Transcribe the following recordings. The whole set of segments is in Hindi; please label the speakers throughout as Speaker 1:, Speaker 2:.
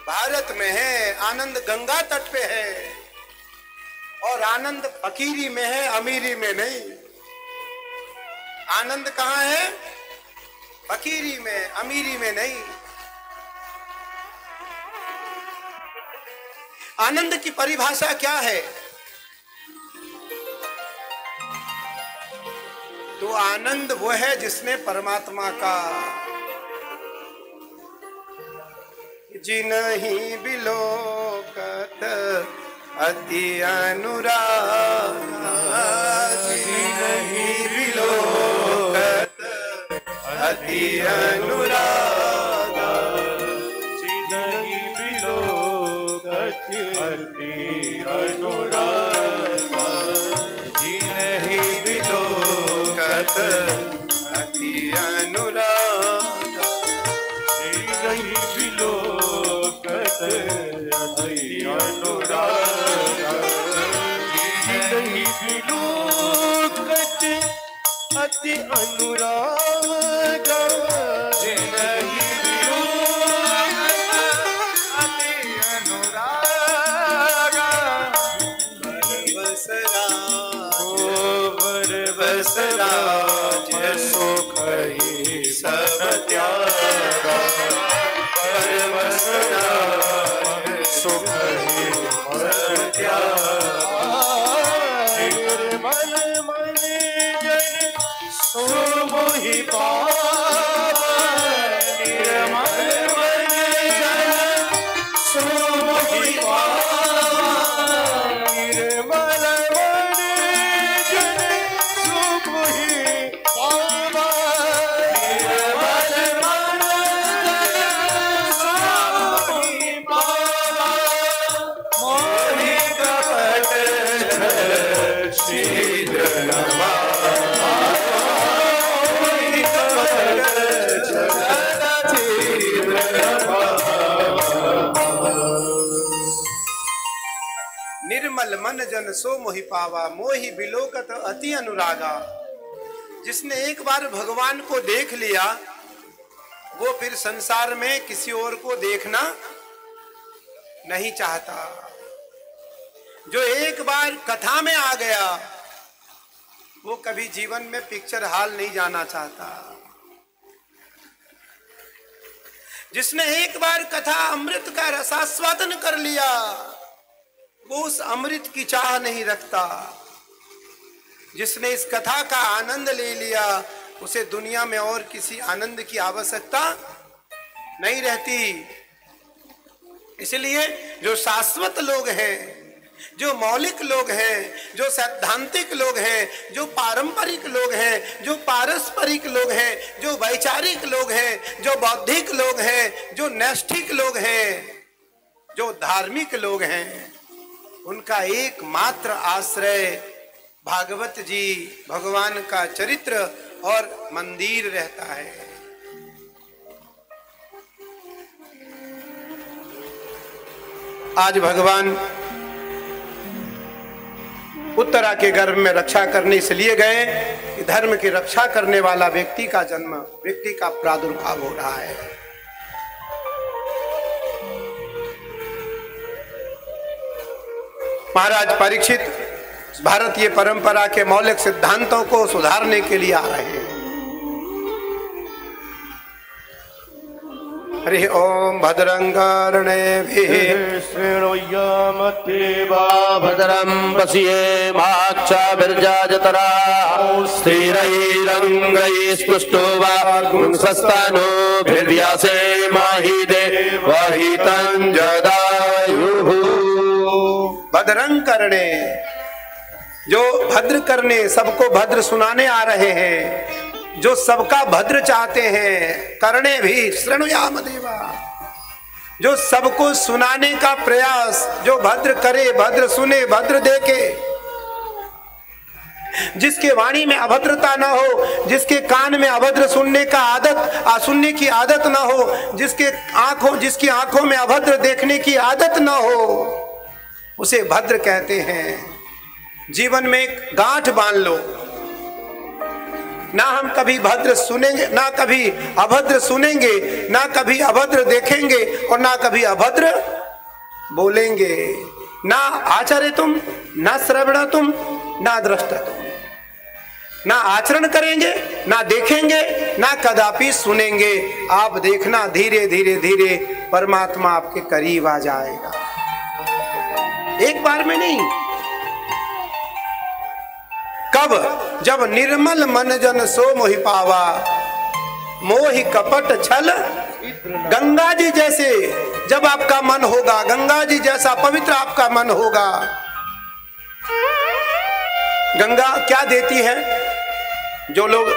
Speaker 1: भारत में है, आनंद गंगा तट पे है, और आनंद फकीरी में है, अमीरी में नहीं। आनंद कहाँ है? फकीरी में, अमीरी में नहीं। आनंद की परिभाषा क्या है? तो आनंद वो है जिसमें परमात्मा का जिनहि बिलोकत अति अनुराग, जिनहि बिलोकत अति अनुराग,
Speaker 2: जिनहि बिलोकत अति अनुराग,
Speaker 1: जिनहि बिलोकत अति अनुराग,
Speaker 2: जिनहि बिलोकत अति अनुराग, जिनहि बिलोकत अति अनुराग, जिनहि बिलोकत अति अनुराग,
Speaker 1: बरबसराज सुख ही सब त्यागा, बरबसराज सुख ही सब त्यागा,
Speaker 2: निर्मल मन जन सो मोहि पावा, निर्मल मन जन सो मोहि पावा, निर्मल मन जन सो मोहि पावा, निर्मल मन जन सो मोहि पावा, मोहि कपट
Speaker 1: शीघ्र नमा, निर्मल मन जन सो मोहि पावा, मोहि बिलोकत अति अनुरागा। जिसने एक बार भगवान को देख लिया वो फिर संसार में किसी और को देखना नहीं चाहता। जो एक बार कथा में आ गया वो कभी जीवन में पिक्चर हॉल नहीं जाना चाहता। जिसने एक बार कथा अमृत का रसास्वादन कर लिया वो उस अमृत की चाह नहीं रखता। जिसने इस कथा का आनंद ले लिया उसे दुनिया में और किसी आनंद की आवश्यकता नहीं रहती। इसलिए जो शाश्वत लोग हैं, जो मौलिक लोग हैं, जो सैद्धांतिक लोग हैं, जो पारंपरिक लोग हैं, जो पारस्परिक लोग हैं, जो वैचारिक लोग हैं, जो बौद्धिक लोग हैं, जो नैष्ठिक लोग हैं, जो धार्मिक लोग हैं, उनका एकमात्र आश्रय भागवत जी, भगवान का चरित्र और मंदिर रहता है। आज भगवान उत्तरा के गर्भ में रक्षा करने इसलिए गए कि धर्म की रक्षा करने वाला व्यक्ति का जन्म, व्यक्ति का प्रादुर्भाव हो रहा है। महाराज परीक्षित भारतीय परंपरा के मौलिक सिद्धांतों को सुधारने के लिए आ रहे हैं। हरि ओम भद्रं कर्णेभिः
Speaker 2: शृणुयामदेवा भद्रं पश्येमाक्षभिर्यजत्राः स्थिरैरङ्गैस्तुष्टुवागुंसस्तनूभिर्व्यासेमहि देवहितं जदायुः।
Speaker 1: भद्रं कर्णे, जो भद्र करने, सबको भद्र सुनाने आ रहे हैं, जो सबका भद्र चाहते हैं। करणे भी शृणुयाम देवा, जो सबको सुनाने का प्रयास, जो भद्र करे, भद्र सुने, भद्र देखे। जिसके वाणी में अभद्रता ना हो, जिसके कान में अभद्र सुनने का आदत, सुनने की आदत ना हो, जिसकी आंखों में अभद्र देखने की आदत ना हो, उसे भद्र कहते हैं। जीवन में एक गांठ बांध लो, ना हम कभी भद्र सुनेंगे, ना कभी अभद्र सुनेंगे, ना कभी अभद्र देखेंगे और ना कभी अभद्र बोलेंगे। ना आचरे तुम, ना श्रवण तुम, ना दृष्ट तुम। ना आचरण करेंगे, ना देखेंगे, ना कदापि सुनेंगे। आप देखना धीरे धीरे धीरे परमात्मा आपके करीब आ जाएगा, एक बार में नहीं। कब? जब निर्मल मन जन सो मोहि पावा, मोहि कपट छल। गंगा जी जैसे जब आपका मन होगा, गंगा जी जैसा पवित्र आपका मन होगा। गंगा क्या देती है? जो लोग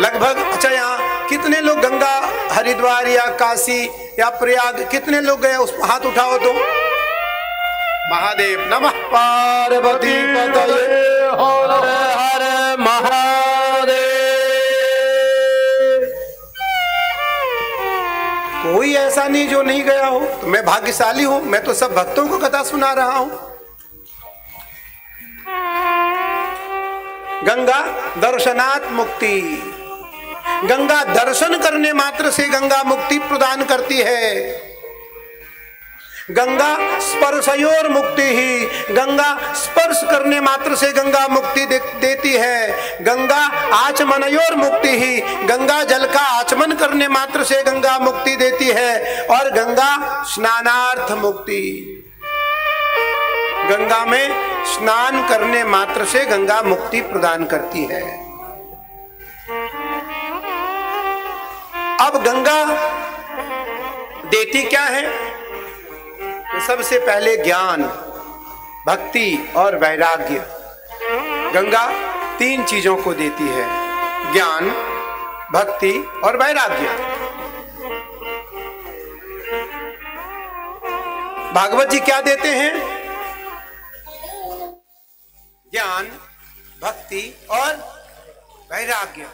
Speaker 1: लगभग, अच्छा यहाँ कितने लोग गंगा, हरिद्वार या काशी या प्रयाग, कितने लोग गए? उस हाथ उठाओ तो। महादेव नमः पार्वती पतये हर हर महादेव। कोई ऐसा नहीं जो नहीं गया हो। तो मैं भाग्यशाली हूं, मैं तो सब भक्तों को कथा सुना रहा हूं। गंगा दर्शनात् मुक्ति, गंगा दर्शन करने मात्र से गंगा मुक्ति प्रदान करती है। गंगा स्पर्शयोर मुक्ति ही, गंगा स्पर्श करने मात्र से गंगा मुक्ति देती है। गंगा आचमनयोर मुक्ति ही, गंगा जल का आचमन करने मात्र से गंगा मुक्ति देती है। और गंगा स्नानार्थ मुक्ति, गंगा में स्नान करने मात्र से गंगा मुक्ति प्रदान करती है। अब गंगा देती क्या है? तो सबसे पहले ज्ञान, भक्ति और वैराग्य। गंगा तीन चीजों को देती है, ज्ञान, भक्ति और वैराग्य। भागवत जी क्या देते हैं? ज्ञान, भक्ति और वैराग्य।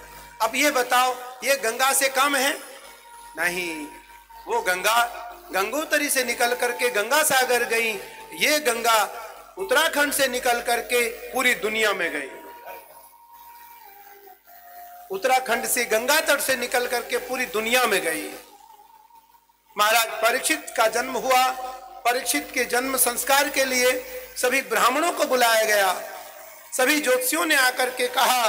Speaker 1: अब ये बताओ, ये गंगा से कम है? नहीं, वो गंगा गंगोत्री से निकल करके गंगा सागर गई। ये गंगा उत्तराखंड से निकल करके पूरी दुनिया में गई। उत्तराखंड से गंगा तट से निकल करके पूरी दुनिया में गई। महाराज परीक्षित का जन्म हुआ। परीक्षित के जन्म संस्कार के लिए सभी ब्राह्मणों को बुलाया गया। सभी ज्योतिषियों ने आकर के कहा,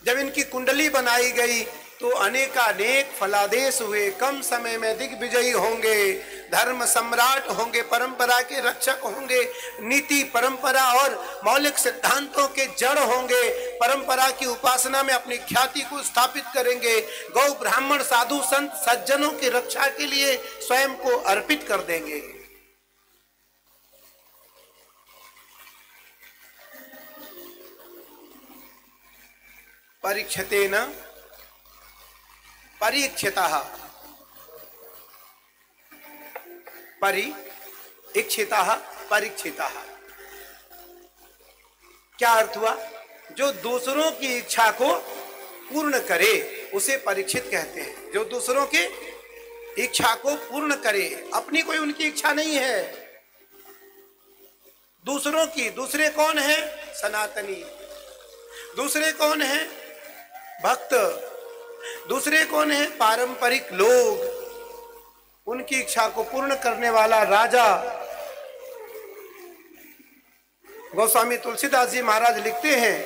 Speaker 1: जब इनकी कुंडली बनाई गई तो अनेकानेक फलादेश हुए। कम समय में दिग्विजयी होंगे, धर्म सम्राट होंगे, परंपरा के रक्षक होंगे, नीति परंपरा और मौलिक सिद्धांतों के जड़ होंगे, परंपरा की उपासना में अपनी ख्याति को स्थापित करेंगे, गौ ब्राह्मण साधु संत सज्जनों की रक्षा के लिए स्वयं को अर्पित कर देंगे। परीक्षतेन परीक्षितः, परीक्षितः, परीक्षितः क्या अर्थ हुआ? जो दूसरों की इच्छा को पूर्ण करे उसे परीक्षित कहते हैं। जो दूसरों की इच्छा को पूर्ण करे, अपनी कोई उनकी इच्छा नहीं है, दूसरों की। दूसरे कौन है? सनातनी। दूसरे कौन है? भक्त। दूसरे कौन है? पारंपरिक लोग। उनकी इच्छा को पूर्ण करने वाला राजा। गोस्वामी तुलसीदास जी महाराज लिखते हैं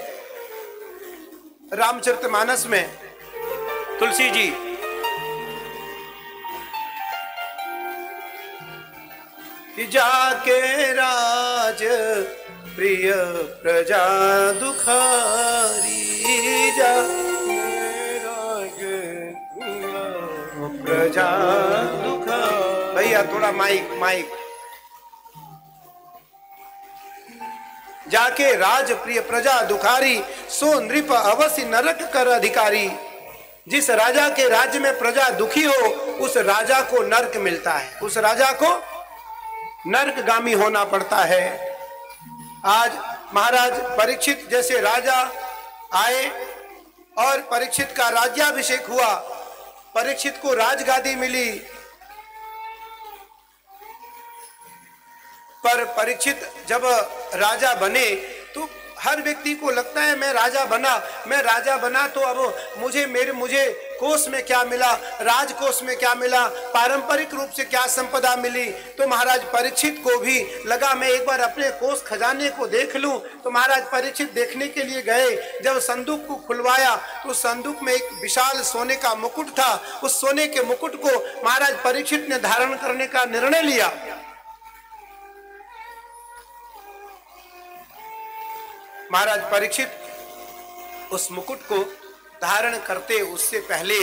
Speaker 1: रामचरितमानस में, तुलसी जी कि जाके राज प्रिय प्रजा दुखारी, जा प्रजा दुखा। भैया थोड़ा माइक। जाके राज प्रिय प्रजा दुखारी, सो नृप अवश्य नरक कर अधिकारी। जिस राजा के राज्य में प्रजा दुखी हो उस राजा को नरक मिलता है, उस राजा को नरकगामी होना पड़ता है। आज महाराज परीक्षित जैसे राजा आए और परीक्षित का राज्याभिषेक हुआ, परीक्षित को राजगादी मिली, पर परीक्षित जब राजा बने तो हर व्यक्ति को लगता है मैं राजा बना तो अब मुझे कोष में क्या मिला, राजकोष में क्या मिला, पारंपरिक रूप से क्या संपदा मिली। तो महाराज परीक्षित को भी लगा मैं एक बार अपने कोष खजाने को देख लूं। तो महाराज परीक्षित देखने के लिए गए। जब संदूक को खुलवाया तो संदूक में एक विशाल सोने का मुकुट था। उस सोने के मुकुट को महाराज परीक्षित ने धारण करने का निर्णय लिया। महाराज परीक्षित उस मुकुट को धारण करते उससे पहले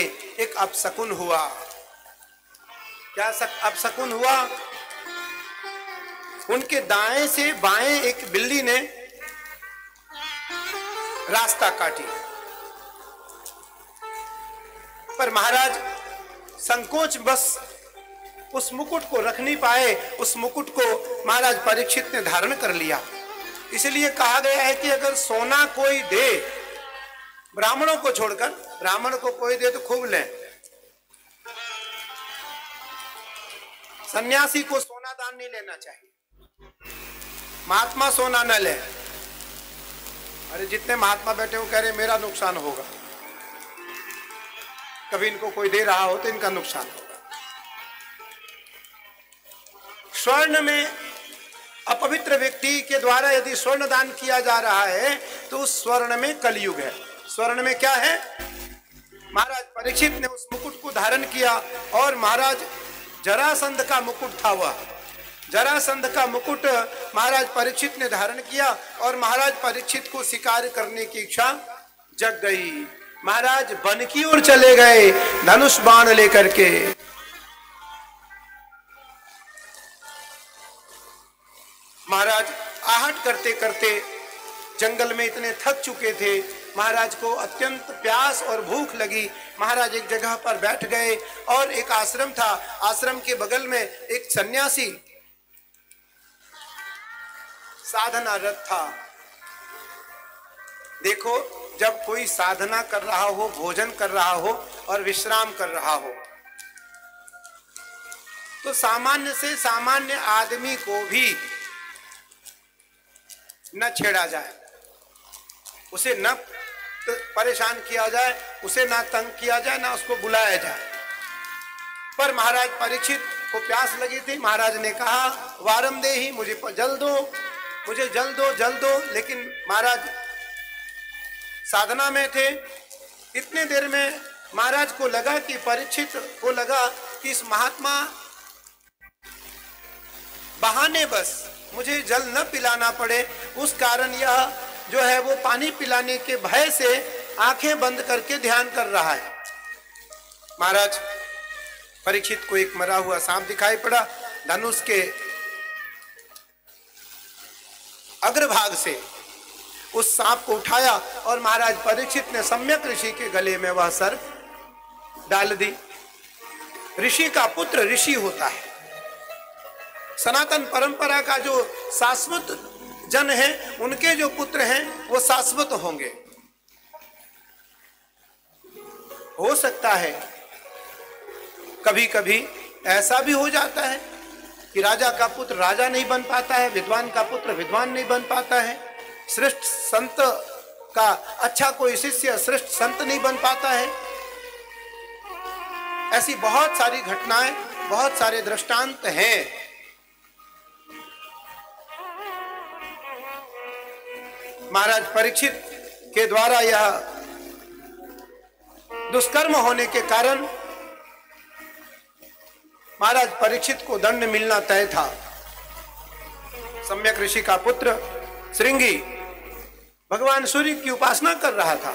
Speaker 1: एक अपशकुन हुआ। क्या अपशकुन हुआ? उनके दाएं से बाएं एक बिल्ली ने रास्ता काटी। पर महाराज संकोच बस उस मुकुट को रख नहीं पाए। उस मुकुट को महाराज परीक्षित ने धारण कर लिया। इसलिए कहा गया है कि अगर सोना कोई दे, ब्राह्मणों को छोड़कर, ब्राह्मण को कोई दे तो खूब लें, सन्यासी को सोना दान नहीं लेना चाहिए। महात्मा सोना न ले। अरे जितने महात्मा बैठे हो कह रहे मेरा नुकसान होगा, कभी इनको कोई दे रहा हो तो इनका नुकसान होगा। स्वर्ण में अपवित्र व्यक्ति के द्वारा यदि स्वर्ण दान किया जा रहा है तो उस स्वर्ण में कलयुग है। स्वर्ण में क्या है? महाराज परीक्षित ने उस मुकुट को धारण किया और महाराज जरासंध का मुकुट था। वह जरासंध का मुकुट महाराज परीक्षित ने धारण किया और महाराज परीक्षित को शिकार करने की इच्छा जग गई। महाराज वन की ओर चले गए धनुष बाण लेकर के। महाराज आहट करते करते जंगल में इतने थक चुके थे। महाराज को अत्यंत प्यास और भूख लगी। महाराज एक जगह पर बैठ गए और एक आश्रम था। आश्रम के बगल में एक सन्यासी साधनारत था। देखो, जब कोई साधना कर रहा हो, भोजन कर रहा हो और विश्राम कर रहा हो तो सामान्य से सामान्य आदमी को भी न छेड़ा जाए, उसे न परेशान किया जाए, उसे ना तंग किया जाए, ना उसको बुलाया जाए। पर महाराज परीक्षित को प्यास लगी थी। महाराज ने कहा वारम दे ही, मुझे जल दो, मुझे जल दो, जल दो। लेकिन महाराज साधना में थे। इतने देर में महाराज को लगा कि परीक्षित को लगा कि इस महात्मा बहाने बस मुझे जल न पिलाना पड़े, उस कारण यह जो है वो पानी पिलाने के भय से आंखें बंद करके ध्यान कर रहा है। महाराज परीक्षित को एक मरा हुआ सांप दिखाई पड़ा। धनुष के अग्रभाग से उस सांप को उठाया और महाराज परीक्षित ने सम्यक ऋषि के गले में वह सर्प डाल दी। ऋषि का पुत्र ऋषि होता है। सनातन परंपरा का जो शाश्वत जन है, उनके जो पुत्र हैं वो शाश्वत होंगे। हो सकता है कभी कभी ऐसा भी हो जाता है कि राजा का पुत्र राजा नहीं बन पाता है, विद्वान का पुत्र विद्वान नहीं बन पाता है, श्रेष्ठ संत का अच्छा कोई शिष्य श्रेष्ठ संत नहीं बन पाता है। ऐसी बहुत सारी घटनाएं, बहुत सारे दृष्टांत हैं। महाराज परीक्षित के द्वारा यह दुष्कर्म होने के कारण महाराज परीक्षित को दंड मिलना तय था। सम्यक ऋषि का पुत्र श्रृंगी भगवान सूर्य की उपासना कर रहा था।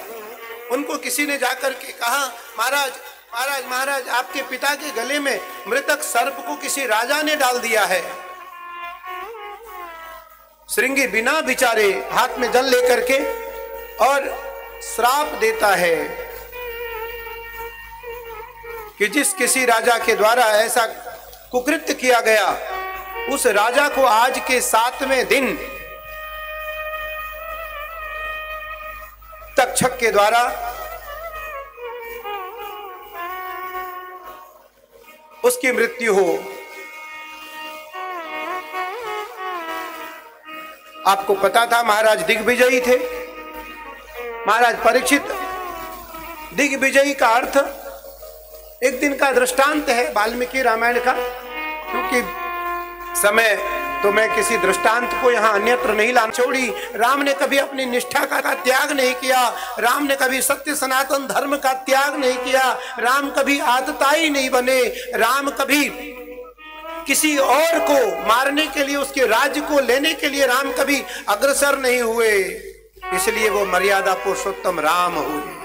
Speaker 1: उनको किसी ने जाकर के कहा महाराज महाराज महाराज आपके पिता के गले में मृतक सर्प को किसी राजा ने डाल दिया है। श्रृंगी बिना विचारे हाथ में जल लेकर के और श्राप देता है कि जिस किसी राजा के द्वारा ऐसा कुकृत्य किया गया, उस राजा को आज के 7वें दिन तक्षक के द्वारा उसकी मृत्यु हो। आपको पता था महाराज दिग्विजयी थे। महाराज परीक्षित, दिग्विजयी का अर्थ एक दिन का दृष्टांत है वाल्मीकि रामायण का, क्योंकि समय तो मैं किसी दृष्टांत को यहाँ अन्यत्र नहीं ला छोड़ी। राम ने कभी अपनी निष्ठा का त्याग नहीं किया, राम ने कभी सत्य सनातन धर्म का त्याग नहीं किया, राम कभी आतताई नहीं बने, राम कभी किसी और को मारने के लिए, उसके राज्य को लेने के लिए राम कभी अग्रसर नहीं हुए, इसलिए वो मर्यादा पुरुषोत्तम राम हुए।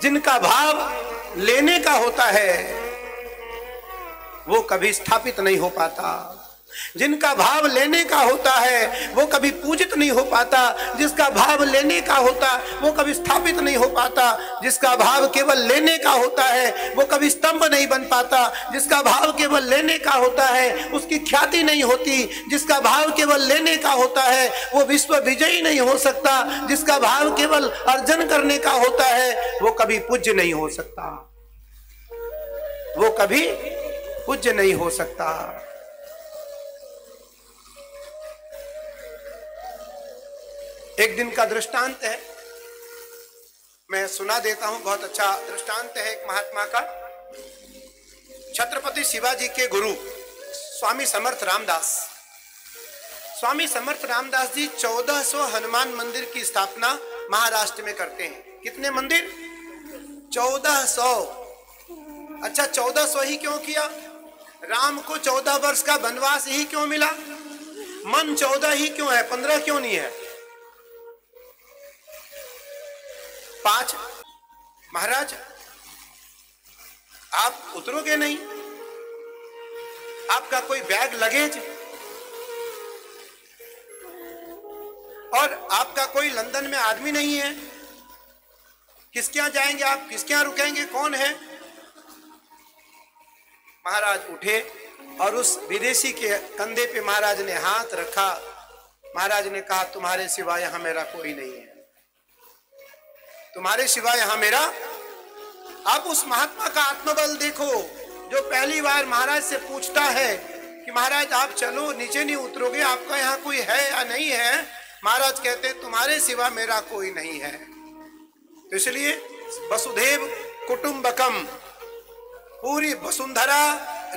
Speaker 1: जिनका भाव लेने का होता है वो कभी स्थापित नहीं हो पाता, जिनका भाव लेने का होता है वो कभी पूजित नहीं हो पाता, जिसका भाव लेने का होता वो कभी स्थापित नहीं हो पाता, जिसका भाव केवल लेने का होता है वो कभी स्तंभ नहीं बन पाता, जिसका भाव केवल लेने का होता है उसकी ख्याति नहीं होती, जिसका भाव केवल लेने का होता है वो विश्व विजयी नहीं हो सकता, जिसका भाव केवल अर्जन करने का होता है वो कभी पूज्य नहीं हो सकता, वो कभी पूज्य नहीं हो सकता। एक दिन का दृष्टांत है, मैं सुना देता हूं, बहुत अच्छा दृष्टांत है एक महात्मा का। छत्रपति शिवाजी के गुरु स्वामी समर्थ रामदास, स्वामी समर्थ रामदास जी 1400 हनुमान मंदिर की स्थापना महाराष्ट्र में करते हैं। कितने मंदिर? 1400। अच्छा, 1400 ही क्यों किया? राम को 14 वर्ष का वनवास ही क्यों मिला? मन 14 ही क्यों है, 15 क्यों नहीं है? 5। महाराज आप उतरोगे नहीं, आपका कोई बैग लगेज और आपका कोई लंदन में आदमी नहीं है, किसके यहां जाएंगे आप, किसके यहां रुकेंगे, कौन है? महाराज उठे और उस विदेशी के कंधे पे महाराज ने हाथ रखा। महाराज ने कहा, तुम्हारे सिवा यहां मेरा कोई नहीं है, तुम्हारे सिवा यहां मेरा। आप उस महात्मा का आत्मबल देखो, जो पहली बार महाराज से पूछता है कि महाराज आप चलो, नीचे नहीं उतरोगे, आपका यहाँ कोई है या नहीं है? महाराज कहते तुम्हारे सिवा मेरा कोई नहीं है। तो इसलिए वसुधैव कुटुंबकम, पूरी वसुंधरा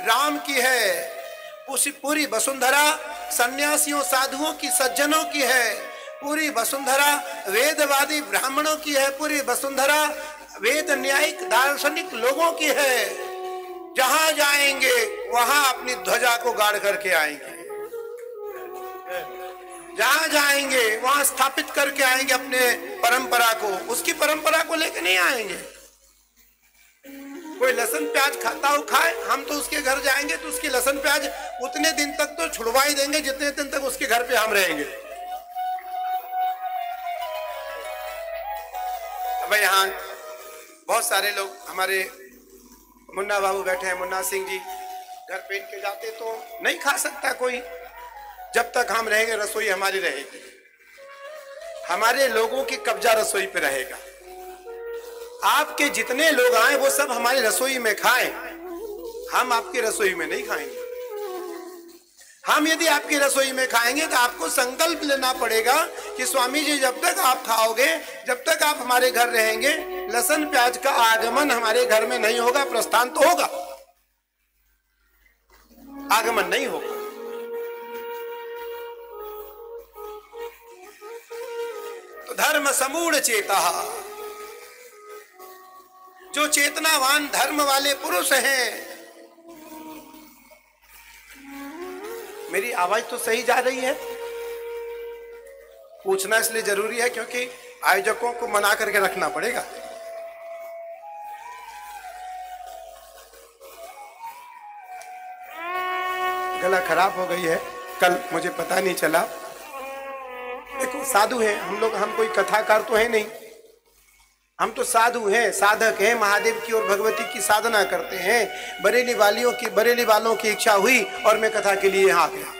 Speaker 1: राम की है, पूरी वसुंधरा सन्यासियों साधुओं की, सज्जनों की है, पूरी वसुंधरा वेदवादी ब्राह्मणों की है, पूरी वसुंधरा वेद न्यायिक दार्शनिक लोगों की है। जहां जाएंगे वहां अपनी ध्वजा को गाड़ करके आएंगे, जहां जाएंगे वहां स्थापित करके आएंगे अपने परंपरा को, उसकी परंपरा को लेके नहीं आएंगे। कोई लहसुन प्याज खाता हो खाए, हम तो उसके घर जाएंगे तो उसकी लहसुन प्याज उतने दिन तक तो छुड़वा ही देंगे जितने दिन तक उसके घर पे हम रहेंगे। अब यहाँ बहुत सारे लोग, हमारे मुन्ना बाबू बैठे हैं, मुन्ना सिंह जी, घर पे इनके जाते तो नहीं खा सकता कोई, जब तक हम रहेंगे रसोई हमारी रहेगी, हमारे लोगों की कब्जा रसोई पे रहेगा। आपके जितने लोग आए वो सब हमारी रसोई में खाएं, हम आपकी रसोई में नहीं खाएंगे। हम यदि आपकी रसोई में खाएंगे तो आपको संकल्प लेना पड़ेगा कि स्वामी जी जब तक आप खाओगे, जब तक आप हमारे घर रहेंगे, लहसुन प्याज का आगमन हमारे घर में नहीं होगा। प्रस्थान तो होगा, आगमन नहीं होगा। तो धर्म समूढ़ चेता, जो चेतनावान धर्म वाले पुरुष हैं। मेरी आवाज तो सही जा रही है? पूछना इसलिए जरूरी है क्योंकि आयोजकों को मना करके रखना पड़ेगा। गला खराब हो गई है, कल मुझे पता नहीं चला। देखो साधु है हम लोग, हम कोई कथाकार तो है नहीं, हम तो साधु हैं, साधक हैं, महादेव की और भगवती की साधना करते हैं। बरेली वालों की इच्छा हुई और मैं कथा के लिए यहाँ आ गया।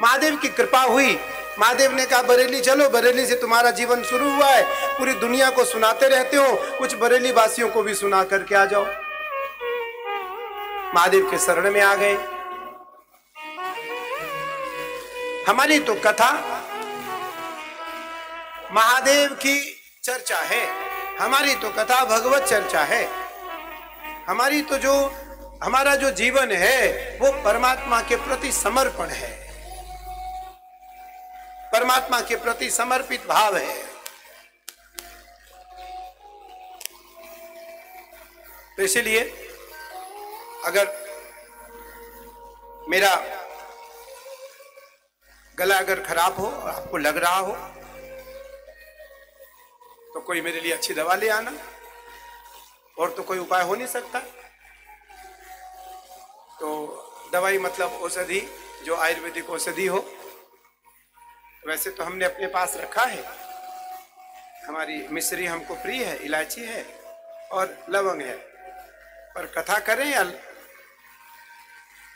Speaker 1: महादेव की कृपा हुई, महादेव ने कहा बरेली चलो, बरेली से तुम्हारा जीवन शुरू हुआ है, पूरी दुनिया को सुनाते रहते हो, कुछ बरेली वासियों को भी सुना करके आ जाओ। महादेव के शरण में आ गए। हमारी तो कथा महादेव की चर्चा है, हमारी तो कथा भगवत चर्चा है। हमारी तो जो हमारा जो जीवन है वो परमात्मा के प्रति समर्पण है, परमात्मा के प्रति समर्पित भाव है। तो इसलिए अगर मेरा गला अगर खराब हो और आपको लग रहा हो तो कोई मेरे लिए अच्छी दवा ले आना, और तो कोई उपाय हो नहीं सकता। तो दवाई मतलब औषधि, जो आयुर्वेदिक औषधि हो। वैसे तो हमने अपने पास रखा है, हमारी मिश्री हमको प्रिय है, इलायची है और लवंग है। पर कथा करें या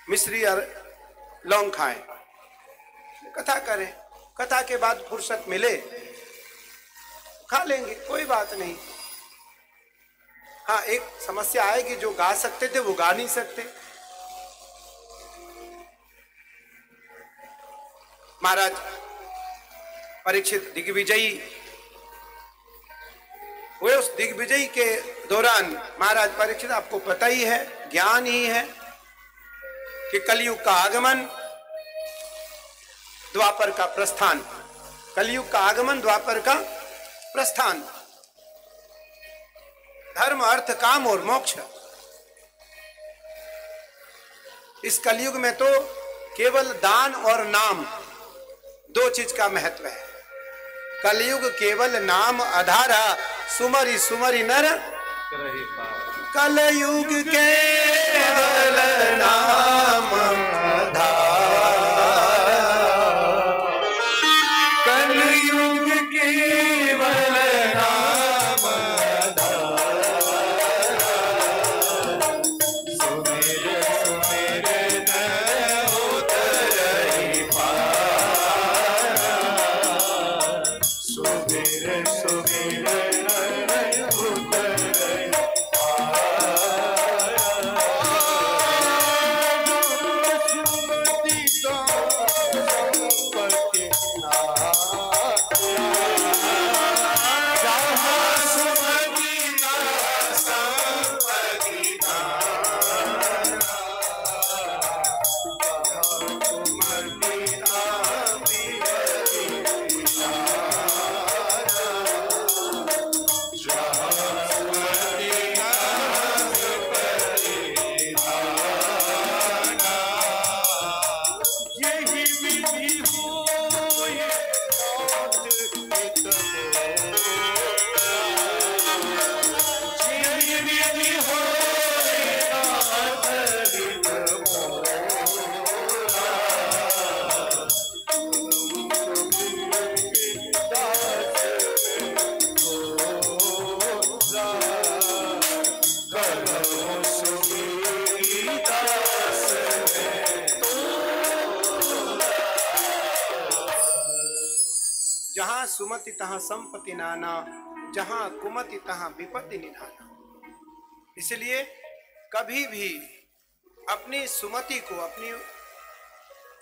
Speaker 1: मिश्री और लौंग खाएं, कथा करें, कथा के बाद फुर्सत मिले खा लेंगे, कोई बात नहीं। हाँ, एक समस्या आएगी, जो गा सकते थे वो गा नहीं सकते। महाराज परीक्षित दिग्विजयी हुए। उस दिग्विजयी के दौरान महाराज परीक्षित, आपको पता ही है, ज्ञान ही है कि कलयुग का आगमन, द्वापर का प्रस्थान, कलयुग का आगमन, द्वापर का प्रस्थान, धर्म अर्थ काम और मोक्ष। इस कलयुग में तो केवल दान और नाम, दो चीज का महत्व है। कलयुग केवल नाम आधारा, सुमरि सुमरि नर कलयुग केवल नाम आधारा, कलयुग केवल नाम आधारा, सुमिर सुमिर नर उतरहि पारा, सुमिर सुमिर नर उतरहि सुमति तहाँ संपत्ति नाना, जहां कुमति तहाँ विपत्ति निधाना। इसलिए कभी भी अपनी सुमति को, अपनी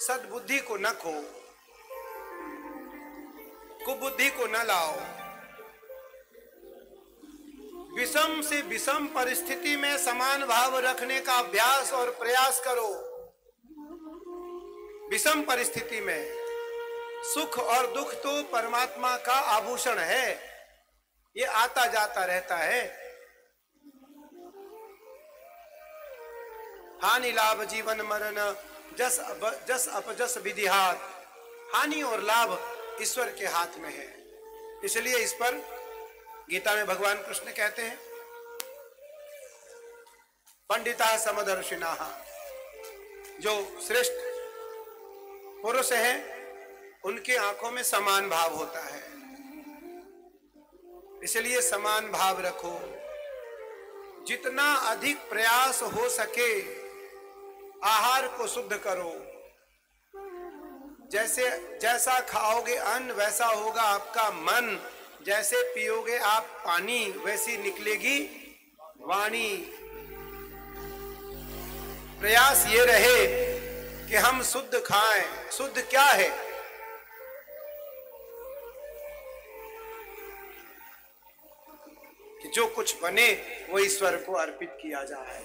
Speaker 1: सद्बुद्धि को न खो, कुबुद्धि को न लाओ। विषम से विषम परिस्थिति में समान भाव रखने का अभ्यास और प्रयास करो। विषम परिस्थिति में सुख और दुख तो परमात्मा का आभूषण है, ये आता जाता रहता है। हानि लाभ जीवन मरण, जस अपजस विधिहार। हानि और लाभ ईश्वर के हाथ में है। इसलिए इस पर गीता में भगवान कृष्ण कहते हैं, पंडिता समदर्शिना, जो श्रेष्ठ पुरुष है उनके आंखों में समान भाव होता है। इसलिए समान भाव रखो। जितना अधिक प्रयास हो सके आहार को शुद्ध करो। जैसा खाओगे अन्न वैसा होगा आपका मन, जैसे पियोगे आप पानी वैसी निकलेगी वाणी। प्रयास ये रहे कि हम शुद्ध खाएं। शुद्ध क्या है? कि जो कुछ बने वो ईश्वर को अर्पित किया जाए,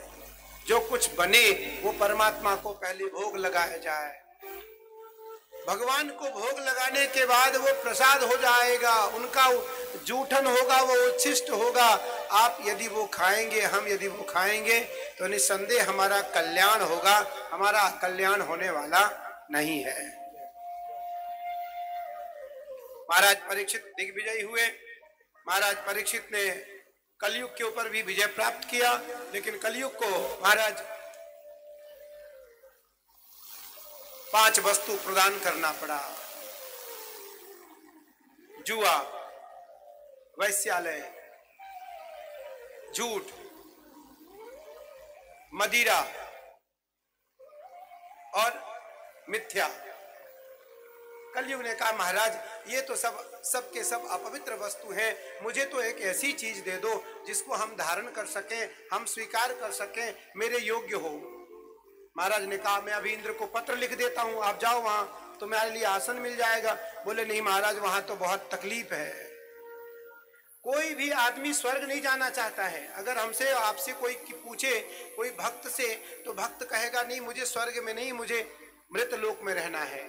Speaker 1: जो कुछ बने वो परमात्मा को पहले भोग लगाया जाए। भगवान को भोग लगाने के बाद वो प्रसाद हो जाएगा, उनका जूठन होगा, वो उच्छिष्ट होगा। आप यदि वो खाएंगे, हम यदि वो खाएंगे तो निस्संदेह हमारा कल्याण होगा, हमारा कल्याण होने वाला नहीं है। महाराज परीक्षित दिग्विजयी हुए। महाराज परीक्षित ने कलयुग के ऊपर भी विजय प्राप्त किया, लेकिन कलयुग को महाराज 5 वस्तु प्रदान करना पड़ा। जुआ, वैश्यालय, झूठ, मदिरा और मिथ्या। कलयुग ने कहा महाराज ये तो सब के सब अपवित्र वस्तु हैं, मुझे तो एक ऐसी चीज दे दो जिसको हम धारण कर सकें, हम स्वीकार कर सकें, मेरे योग्य हो। महाराज ने कहा मैं अभी इंद्र को पत्र लिख देता हूं, आप जाओ वहां, तुम्हारे लिए आसन मिल जाएगा। बोले नहीं महाराज वहां तो बहुत तकलीफ है। कोई भी आदमी स्वर्ग नहीं जाना चाहता है। अगर हमसे आपसे कोई पूछे, कोई भक्त से, तो भक्त कहेगा नहीं मुझे स्वर्ग में नहीं, मुझे मृत लोक में रहना है,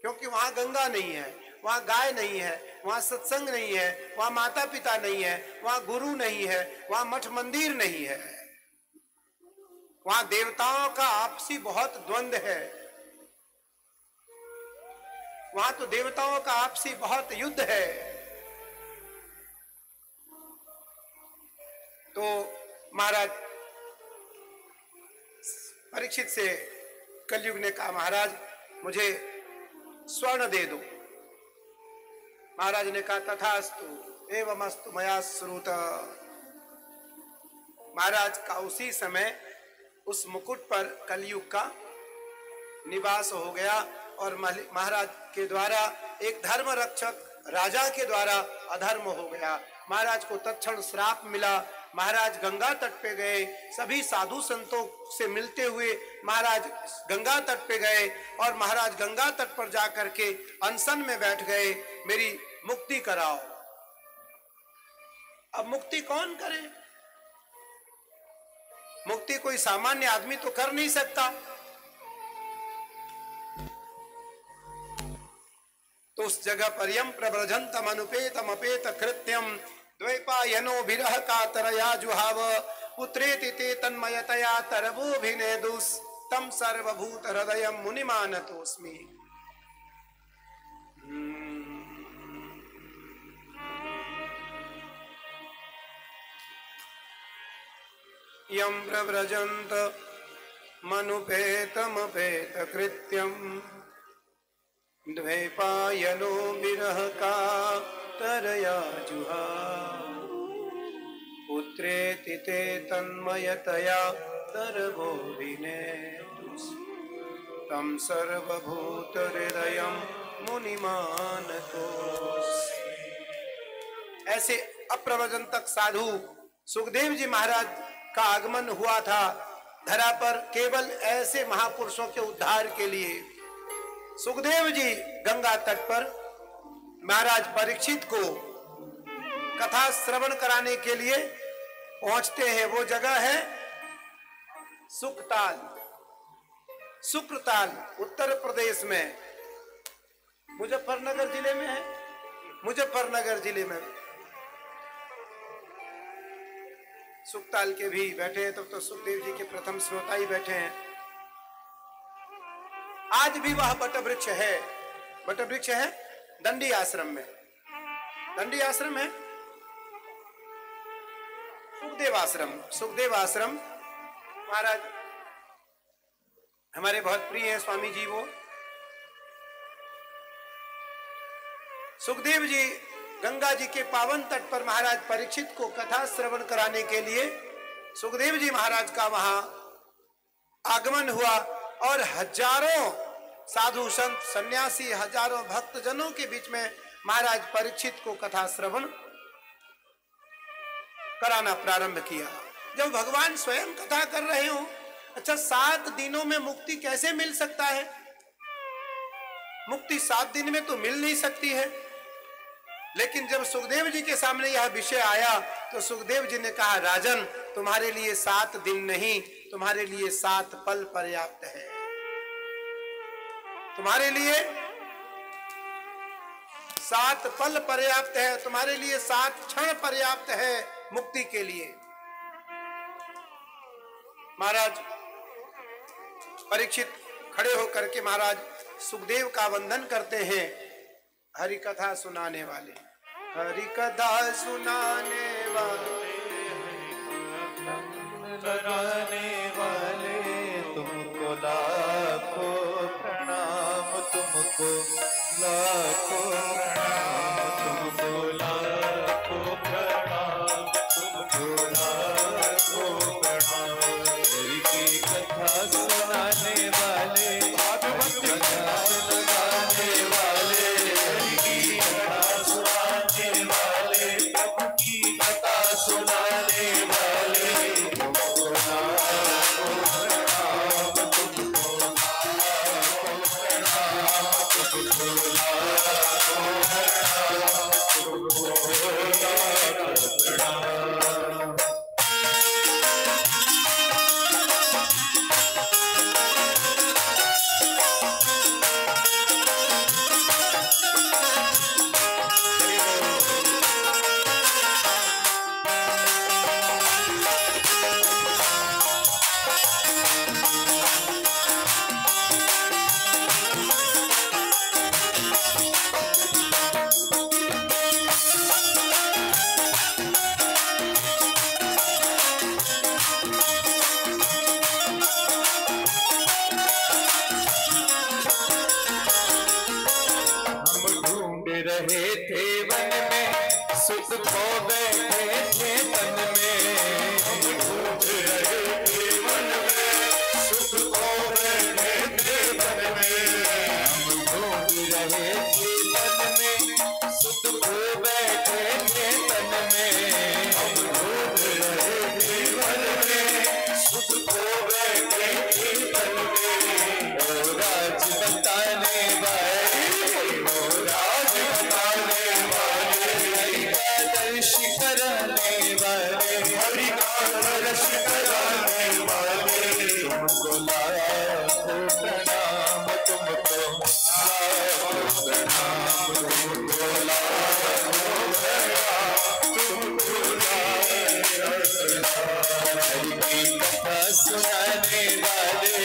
Speaker 1: क्योंकि वहां गंगा नहीं है, वहां गाय नहीं है, वहां सत्संग नहीं है, वहां माता पिता नहीं है, वहां गुरु नहीं है, वहां मठ मंदिर नहीं है, वहां देवताओं का आपसी बहुत द्वंद्व है, वहां तो देवताओं का आपसी बहुत युद्ध है। तो महाराज परीक्षित से कलयुग ने कहा महाराज मुझे स्वर्ण दे दो। महाराज ने कहा तथास्तु एवमस्तु मया श्रुत। महाराज का उसी समय उस मुकुट पर कलयुग का निवास हो गया और महाराज के द्वारा एक धर्म रक्षक राजा के द्वारा अधर्म हो गया। महाराज को तत्क्षण श्राप मिला। महाराज गंगा तट पे गए, सभी साधु संतों से मिलते हुए महाराज गंगा तट पे गए और महाराज गंगा तट पर जाकर के अनशन में बैठ गए, मेरी मुक्ति कराओ। अब मुक्ति कौन करे? मुक्ति कोई सामान्य आदमी तो कर नहीं सकता। तो उस जगह पर यम प्रव्रजंतम अनुपेतम अपेत कृत्यम द्वैपायनो विरह कातरया जुहाव पुत्रेति ते तन्मयतया तरवोभिनेदुस् तम सर्वभूत हृदय मुनिमानतोस्मि। यम प्रव्रजंत मनुपेतमपेत कृत्यम द्वैपायनो विरह कातरया जुहाव पुत्रेति ते तन्मयतया तरवोभिनेदुस् तं सर्वभूत हृदयं मुनिमानतोस्मि। ऐसे अप्रव्रजंतक साधु सुखदेव जी महाराज का आगमन हुआ था धरा पर केवल ऐसे महापुरुषों के उद्धार के लिए। सुखदेव जी गंगा तट पर महाराज परीक्षित को कथा श्रवण कराने के लिए पहुंचते हैं। वो जगह है सुकताल, सुक्रताल, उत्तर प्रदेश में, मुजफ्फरनगर जिले में है, मुजफ्फरनगर जिले में। सुकताल के भी बैठे हैं, तब तो सुखदेव जी के प्रथम श्रोता ही बैठे हैं। आज भी वह बट वृक्ष है, बट वृक्ष है दंडी आश्रम में, दंडी आश्रम है, सुखदेव आश्रम, सुखदेव आश्रम। महाराज हमारे बहुत प्रिय हैं स्वामी जी। वो सुखदेव जी गंगा जी के पावन तट पर महाराज परीक्षित को कथा श्रवण कराने के लिए सुखदेव जी महाराज का वहां आगमन हुआ और हजारों साधु संत सन्यासी, हजारों भक्त जनों के बीच में महाराज परीक्षित को कथा श्रवण कराना प्रारंभ किया। जब भगवान स्वयं कथा कर रहे हो, अच्छा 7 दिनों में मुक्ति कैसे मिल सकता है? मुक्ति 7 दिन में तो मिल नहीं सकती है। लेकिन जब सुखदेव जी के सामने यह विषय आया तो सुखदेव जी ने कहा, राजन तुम्हारे लिए 7 दिन नहीं, तुम्हारे लिए 7 पल पर्याप्त है। तुम्हारे लिए 7 पल पर्याप्त है, तुम्हारे लिए 7 क्षण पर्याप्त है मुक्ति के लिए। महाराज परीक्षित खड़े होकर के महाराज सुखदेव का वंदन करते हैं। हरि कथा सुनाने वाले, हरि कथा सुनाने वाले,
Speaker 2: कराने वाले, तुमको लाखों प्रणाम, तुमको लाखों प्रणाम, तुमको लाखों प्रणाम, तुमको लाखों प्रणाम। हरि की कथा सुनाने वाले, कथा सुनाने वाले, हरि की कथा सुनाने वाले, प्रभु की कथा सुनाने वाले, तुमको लाखों प्रणाम, तुमको लाखों प्रणाम, तुमको लाखों प्रणाम, तुमको लाखों प्रणाम। रहे थे वन में, सुख खो बैठे थे तन में। हम ढूंढ रहे थे वन में, सुख खो बैठे थे तन में। हम ढूंढ रहे थे तन में, सुख खो बैठे थे तन में। हम ढूंढ रहे थे वन में, सुख खो बैठे थे तन में। ओ राज बताने वाले, ओ राज बताने वाले, हरि का दर्श कराने वाले, हरि का दर्श कराने वाले, तुमको लाखों प्रणाम, तुमको लाखों प्रणाम, तुमको लाखों प्रणाम, तुमको लाखों प्रणाम। हरि की कथा सुनाने वाले,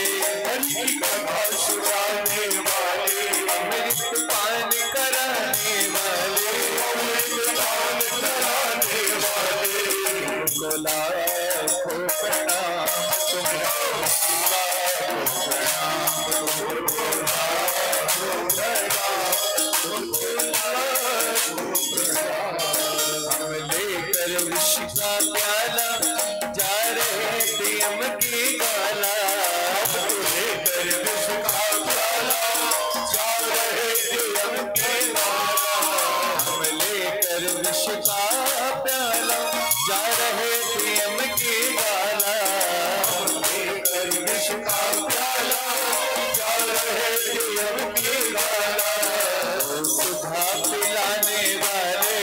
Speaker 2: हरि की कथा सुनाने वाले, अमृत पान कराने वाले, अमृत पान कराने वाले, तुमको लाखों प्रणाम, तुमको लाखों प्रणाम, तुमको लाखों प्रणाम, तुमको लाखों प्रणाम। हम लेकर विष का प्याला जा रहे थे यम की गाला, हम लेकर विष का प्याला जा रहे थे यम की गाला। हम लेकर विष का प्याला जा रहे थे यम की गाला, हम लेकर विष का प्याला जा रहे थे यम की गाला। ओ सुधा पिलाने वाले,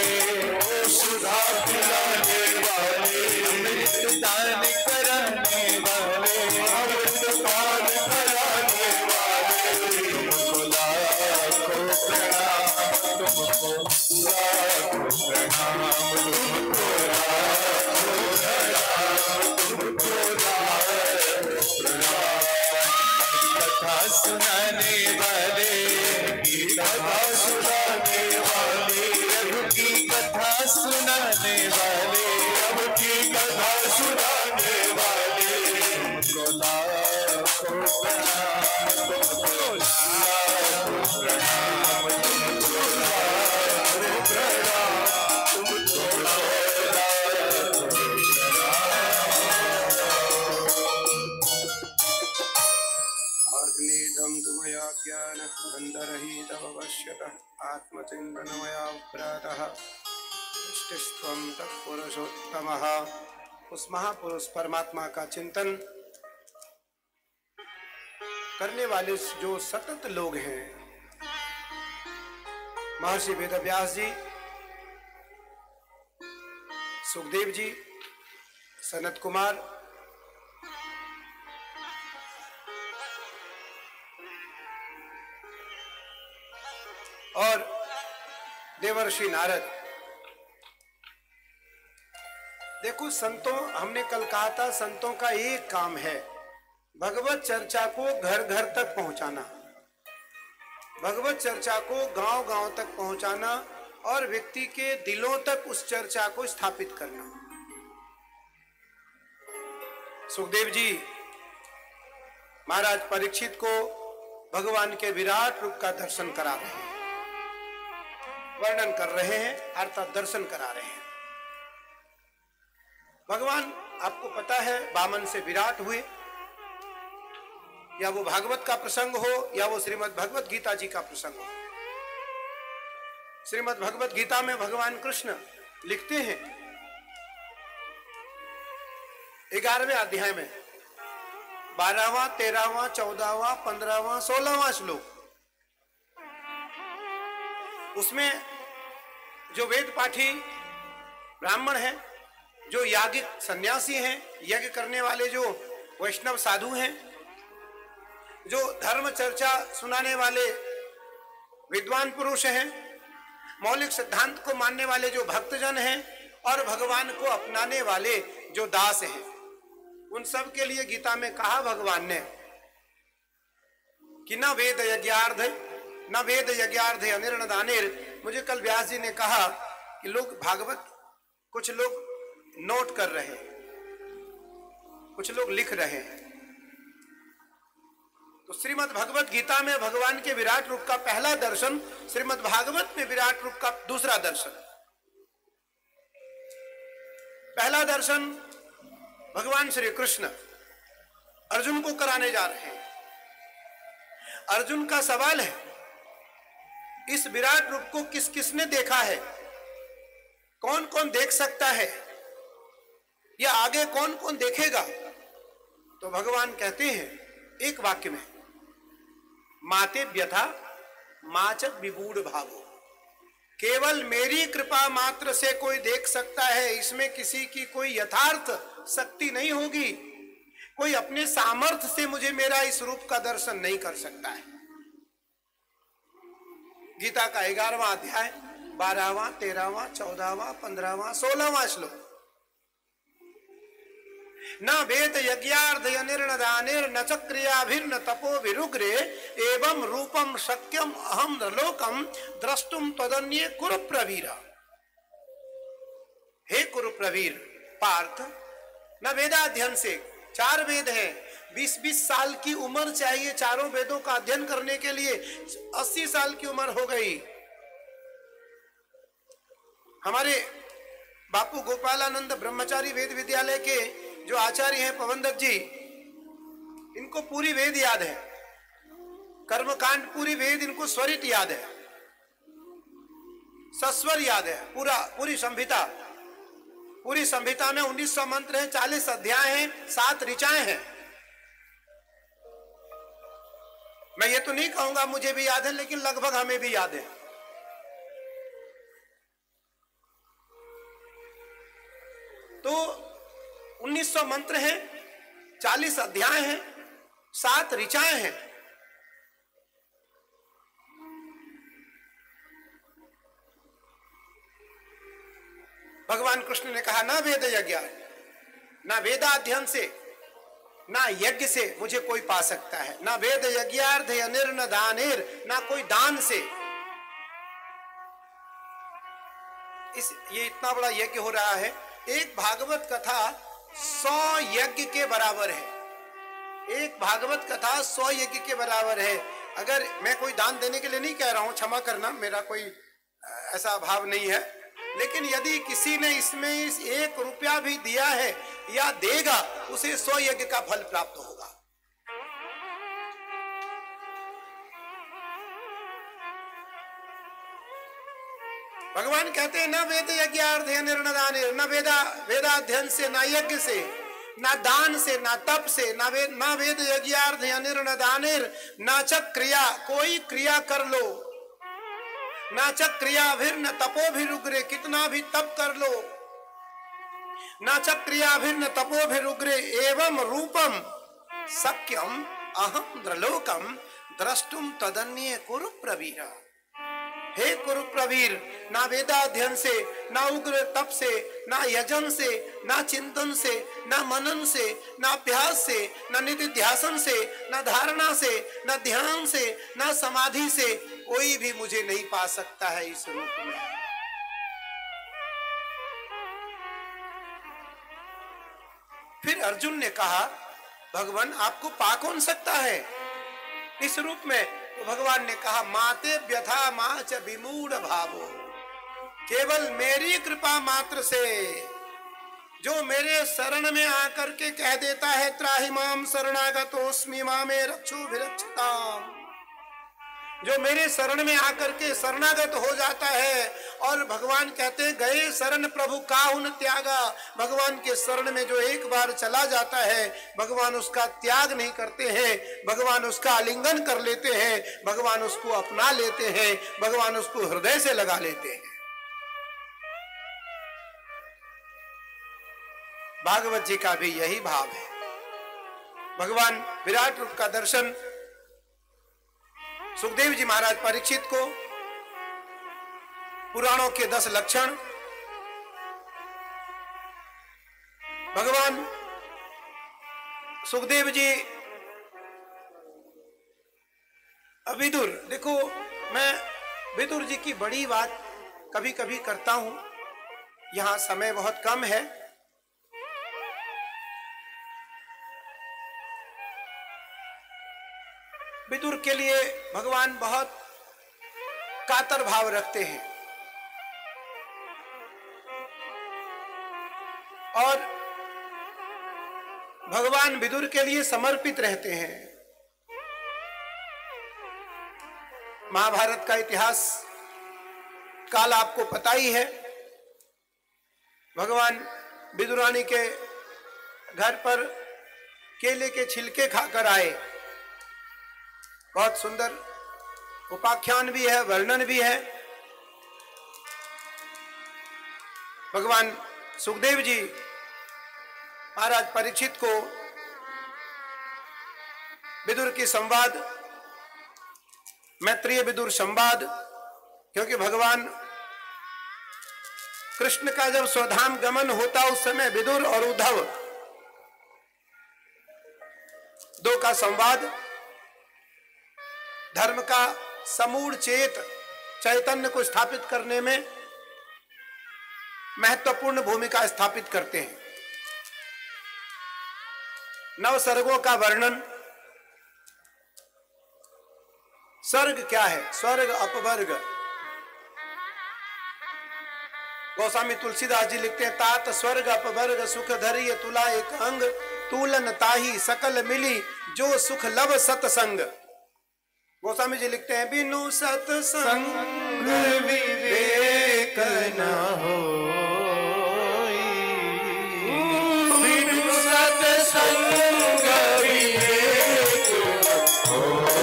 Speaker 2: ओ सुधा पिलाने वाले, अमृत दान कराने वाले, अमृत दान कराने वाले, तुमको लाखों प्रणाम, तुमको लाखों प्रणाम, तुमको लाखों प्रणाम, तुमको लाखों प्रणाम। कथा सुनाने वाले, कथा सुनाने वाले, रघु की कथा सुनाने वाले, रघु की कथा सुनाने वाले, तुमको लाखों प्रणाम, तुमको लाखों प्रणाम, तुमको लाखों प्रणाम, तुमको लाखों
Speaker 1: अग्निदं तुमया ज्ञान बंधरहितः वश्यतः, आत्मचिन्तनमया प्रातः दृष्टिस्त्वं तत्पुरुषोत्तमः। उस महापुरुष परमात्मा का चिंतन करने वाले जो सतत लोग हैं, महर्षि वेदव्यास जी सुखदेव जी, सनत कुमार, और देवर्षि नारद। देखो संतों, हमने कल कहा था संतों का एक काम है भगवत चर्चा को घर घर तक पहुंचाना, भगवत चर्चा को गांव गांव तक पहुंचाना और व्यक्ति के दिलों तक उस चर्चा को स्थापित करना। सुखदेव जी महाराज परीक्षित को भगवान के विराट रूप का दर्शन करा रहे हैं, वर्णन कर रहे हैं अर्थात दर्शन करा रहे हैं। भगवान आपको पता है वामन से विराट हुए, या वो भागवत का प्रसंग हो या वो श्रीमद् भगवत गीता जी का प्रसंग हो। श्रीमद् भगवत गीता में भगवान कृष्ण लिखते हैं 11वें अध्याय में 12वां, 13वां, 14वां, 15वां, 16वां श्लोक, उसमें जो वेद पाठी ब्राह्मण हैं, जो यागिक सन्यासी हैं, यज्ञ करने वाले जो वैष्णव साधु हैं, जो धर्म चर्चा सुनाने वाले विद्वान पुरुष हैं, मौलिक सिद्धांत को मानने वाले जो भक्तजन हैं और भगवान को अपनाने वाले जो दास हैं, उन सब के लिए गीता में कहा भगवान ने कि न वेद यज्ञार्थ न वेद यज्ञार्थ अनिर्णदानेर। मुझे कल व्यास जी ने कहा कि लोग भागवत, कुछ लोग नोट कर रहे हैं, कुछ लोग लिख रहे हैं। तो श्रीमद् भगवत गीता में भगवान के विराट रूप का पहला दर्शन, श्रीमद् भागवत में विराट रूप का दूसरा दर्शन। पहला दर्शन भगवान श्री कृष्ण अर्जुन को कराने जा रहे हैं। अर्जुन का सवाल है इस विराट रूप को किस किसने देखा है, कौन कौन देख सकता है, या आगे कौन कौन देखेगा। तो भगवान कहते हैं एक वाक्य में, माते व्यथा माचक विबूढ़ भावो, केवल मेरी कृपा मात्र से कोई देख सकता है, इसमें किसी की कोई यथार्थ शक्ति नहीं होगी, कोई अपने सामर्थ्य से मुझे मेरा इस रूप का दर्शन नहीं कर सकता है। गीता का 11वां अध्याय 12वां, 13वां, 14वां, 15वां, 16वां श्लोक। न वेद यज्ञार्थ निर्णदानेर्न च क्रियाभिर्न तपो विरुग्रे एवं रूपम शक्यम अहम लोकम द्रष्टुम तदन्ये कुरु प्रवीर। हे कुरु प्रवीर पार्थ, न वेदाध्ययन से, 4 वेद हैं, 20-20 साल की उम्र चाहिए चारों वेदों का अध्ययन करने के लिए, 80 साल की उम्र हो गई। हमारे बापू गोपालानंद ब्रह्मचारी वेद विद्यालय के जो आचार्य हैं पवन दत्त जी, इनको पूरी वेद याद है, कर्मकांड पूरी वेद इनको स्वरित याद है, सस्वर याद है, पूरी संहिता। पूरी संहिता में 1900 मंत्र हैं, 40 अध्याय हैं, 7 ऋचाएं हैं। मैं ये तो नहीं कहूंगा मुझे भी याद है, लेकिन लगभग हमें भी याद है। तो 1900 मंत्र हैं, 40 अध्याय हैं, 7 ऋचाएं हैं। भगवान कृष्ण ने कहा ना वेद यज्ञ, ना वेदाध्ययन से, ना यज्ञ से मुझे कोई पा सकता है, ना वेद यज्ञार्थ अनिर्न दानेर, ना कोई दान से। ये इतना बड़ा यज्ञ हो रहा है, एक भागवत कथा 100 यज्ञ के बराबर है। एक भागवत कथा 100 यज्ञ के बराबर है। अगर मैं कोई दान देने के लिए नहीं कह रहा हूं, क्षमा करना, मेरा कोई ऐसा भाव नहीं है, लेकिन यदि किसी ने इसमें 1 रुपया भी दिया है या देगा, उसे 100 यज्ञ का फल प्राप्त होगा। भगवान कहते हैं न वेद यज्ञार्थ निर्णदाने, न वेदाध्ययन से, न यज्ञ से, न दान से, न तप से, न वेद यज्ञार्थ निर्णदानेर, न च क्रिया, कोई क्रिया कर लो, न च क्रिया फिर न तपो भी रुग्रे, कितना भी तप कर लो, न चक्रियाभिर्न तपोभिरुग्रे एवं रूपम सक्यम अहम द्रलोकम द्रष्टुम तदन्य कुरु प्रवीर। हे कुरु प्रवीर, ना वेदाध्ययन से, ना उग्र तप से, ना यजन से, ना चिंतन से, ना मनन से, ना अभ्यास से, ना निधिध्यासन से, ना धारणा से, ना ध्यान से, ना समाधि से कोई भी मुझे नहीं पा सकता है इस रूप में। फिर अर्जुन ने कहा, भगवान आपको पा कौन सकता है इस रूप में? तो भगवान ने कहा, माते व्यथा माच विमूढ़ भावो, केवल मेरी कृपा मात्र से जो मेरे शरण में आकर के कह देता है त्राहि माम शरणागतोस्मि मामे रक्षो विरक्षताम, जो मेरे शरण में आकर के शरणागत हो जाता है और भगवान कहते हैं गए शरण प्रभु काहुन त्यागा, भगवान के शरण में जो एक बार चला जाता है भगवान उसका त्याग नहीं करते हैं, भगवान उसका आलिंगन कर लेते हैं, भगवान उसको अपना लेते हैं, भगवान उसको हृदय से लगा लेते हैं। भागवत जी का भी यही भाव है। भगवान विराट रूप का दर्शन सुखदेव जी महाराज परीक्षित को, पुराणों के 10 लक्षण, भगवान सुखदेव जी विदुर, देखो मैं विदुर जी की बड़ी बात कभी कभी करता हूं, यहां समय बहुत कम है। विदुर के लिए भगवान बहुत कातर भाव रखते हैं और भगवान विदुर के लिए समर्पित रहते हैं। महाभारत का इतिहास काल आपको पता ही है। भगवान विदुरानी के घर पर केले के छिलके खाकर आए, बहुत सुंदर उपाख्यान भी है, वर्णन भी है। भगवान सुखदेव जी महाराज परीक्षित को विदुर की संवाद, मैत्रेय विदुर संवाद, क्योंकि भगवान कृष्ण का जब स्वधाम गमन होता उस समय विदुर और उद्धव दो का संवाद धर्म का समूढ़ चैतन्य को स्थापित करने में महत्वपूर्ण भूमिका स्थापित करते हैं। 9 सर्गों का वर्णन। सर्ग क्या है? स्वर्ग अपवर्ग। गोस्वामी तुलसीदास जी लिखते हैं, तात स्वर्ग अपवर्ग सुख धरिय तुला एक अंग, तूलन ताही सकल मिली जो सुख लब सतसंग। गोस्वामी जी लिखते हैं, बिनु सतसंग विवेक न होई, बिनु सतसंग विवेक होई,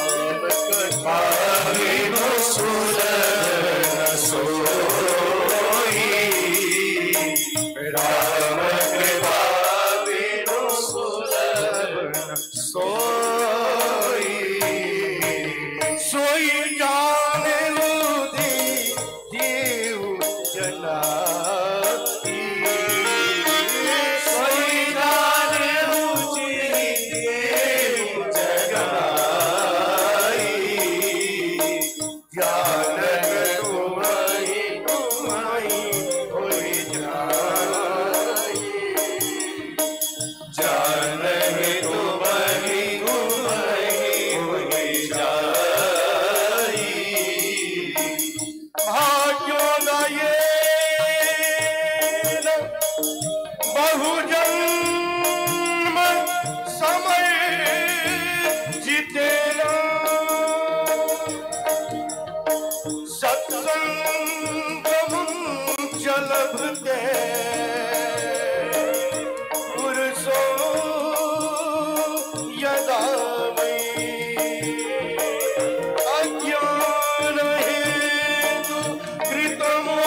Speaker 1: राम कृपा बिनु सुरन सोई, राम कृपा बिनु सुरन सोई, सोई जाने लुधि जीव जनाती, सोई जाने लुधि जीव जगाई, जानन तुम्हारी होई जाई, जानन तुम्हारी होई जाई, भाग्यो गए बहुजन्म समय जितेला, सत्संग चलभते पुरुषो यदा अज्ञान हेतु कृतमो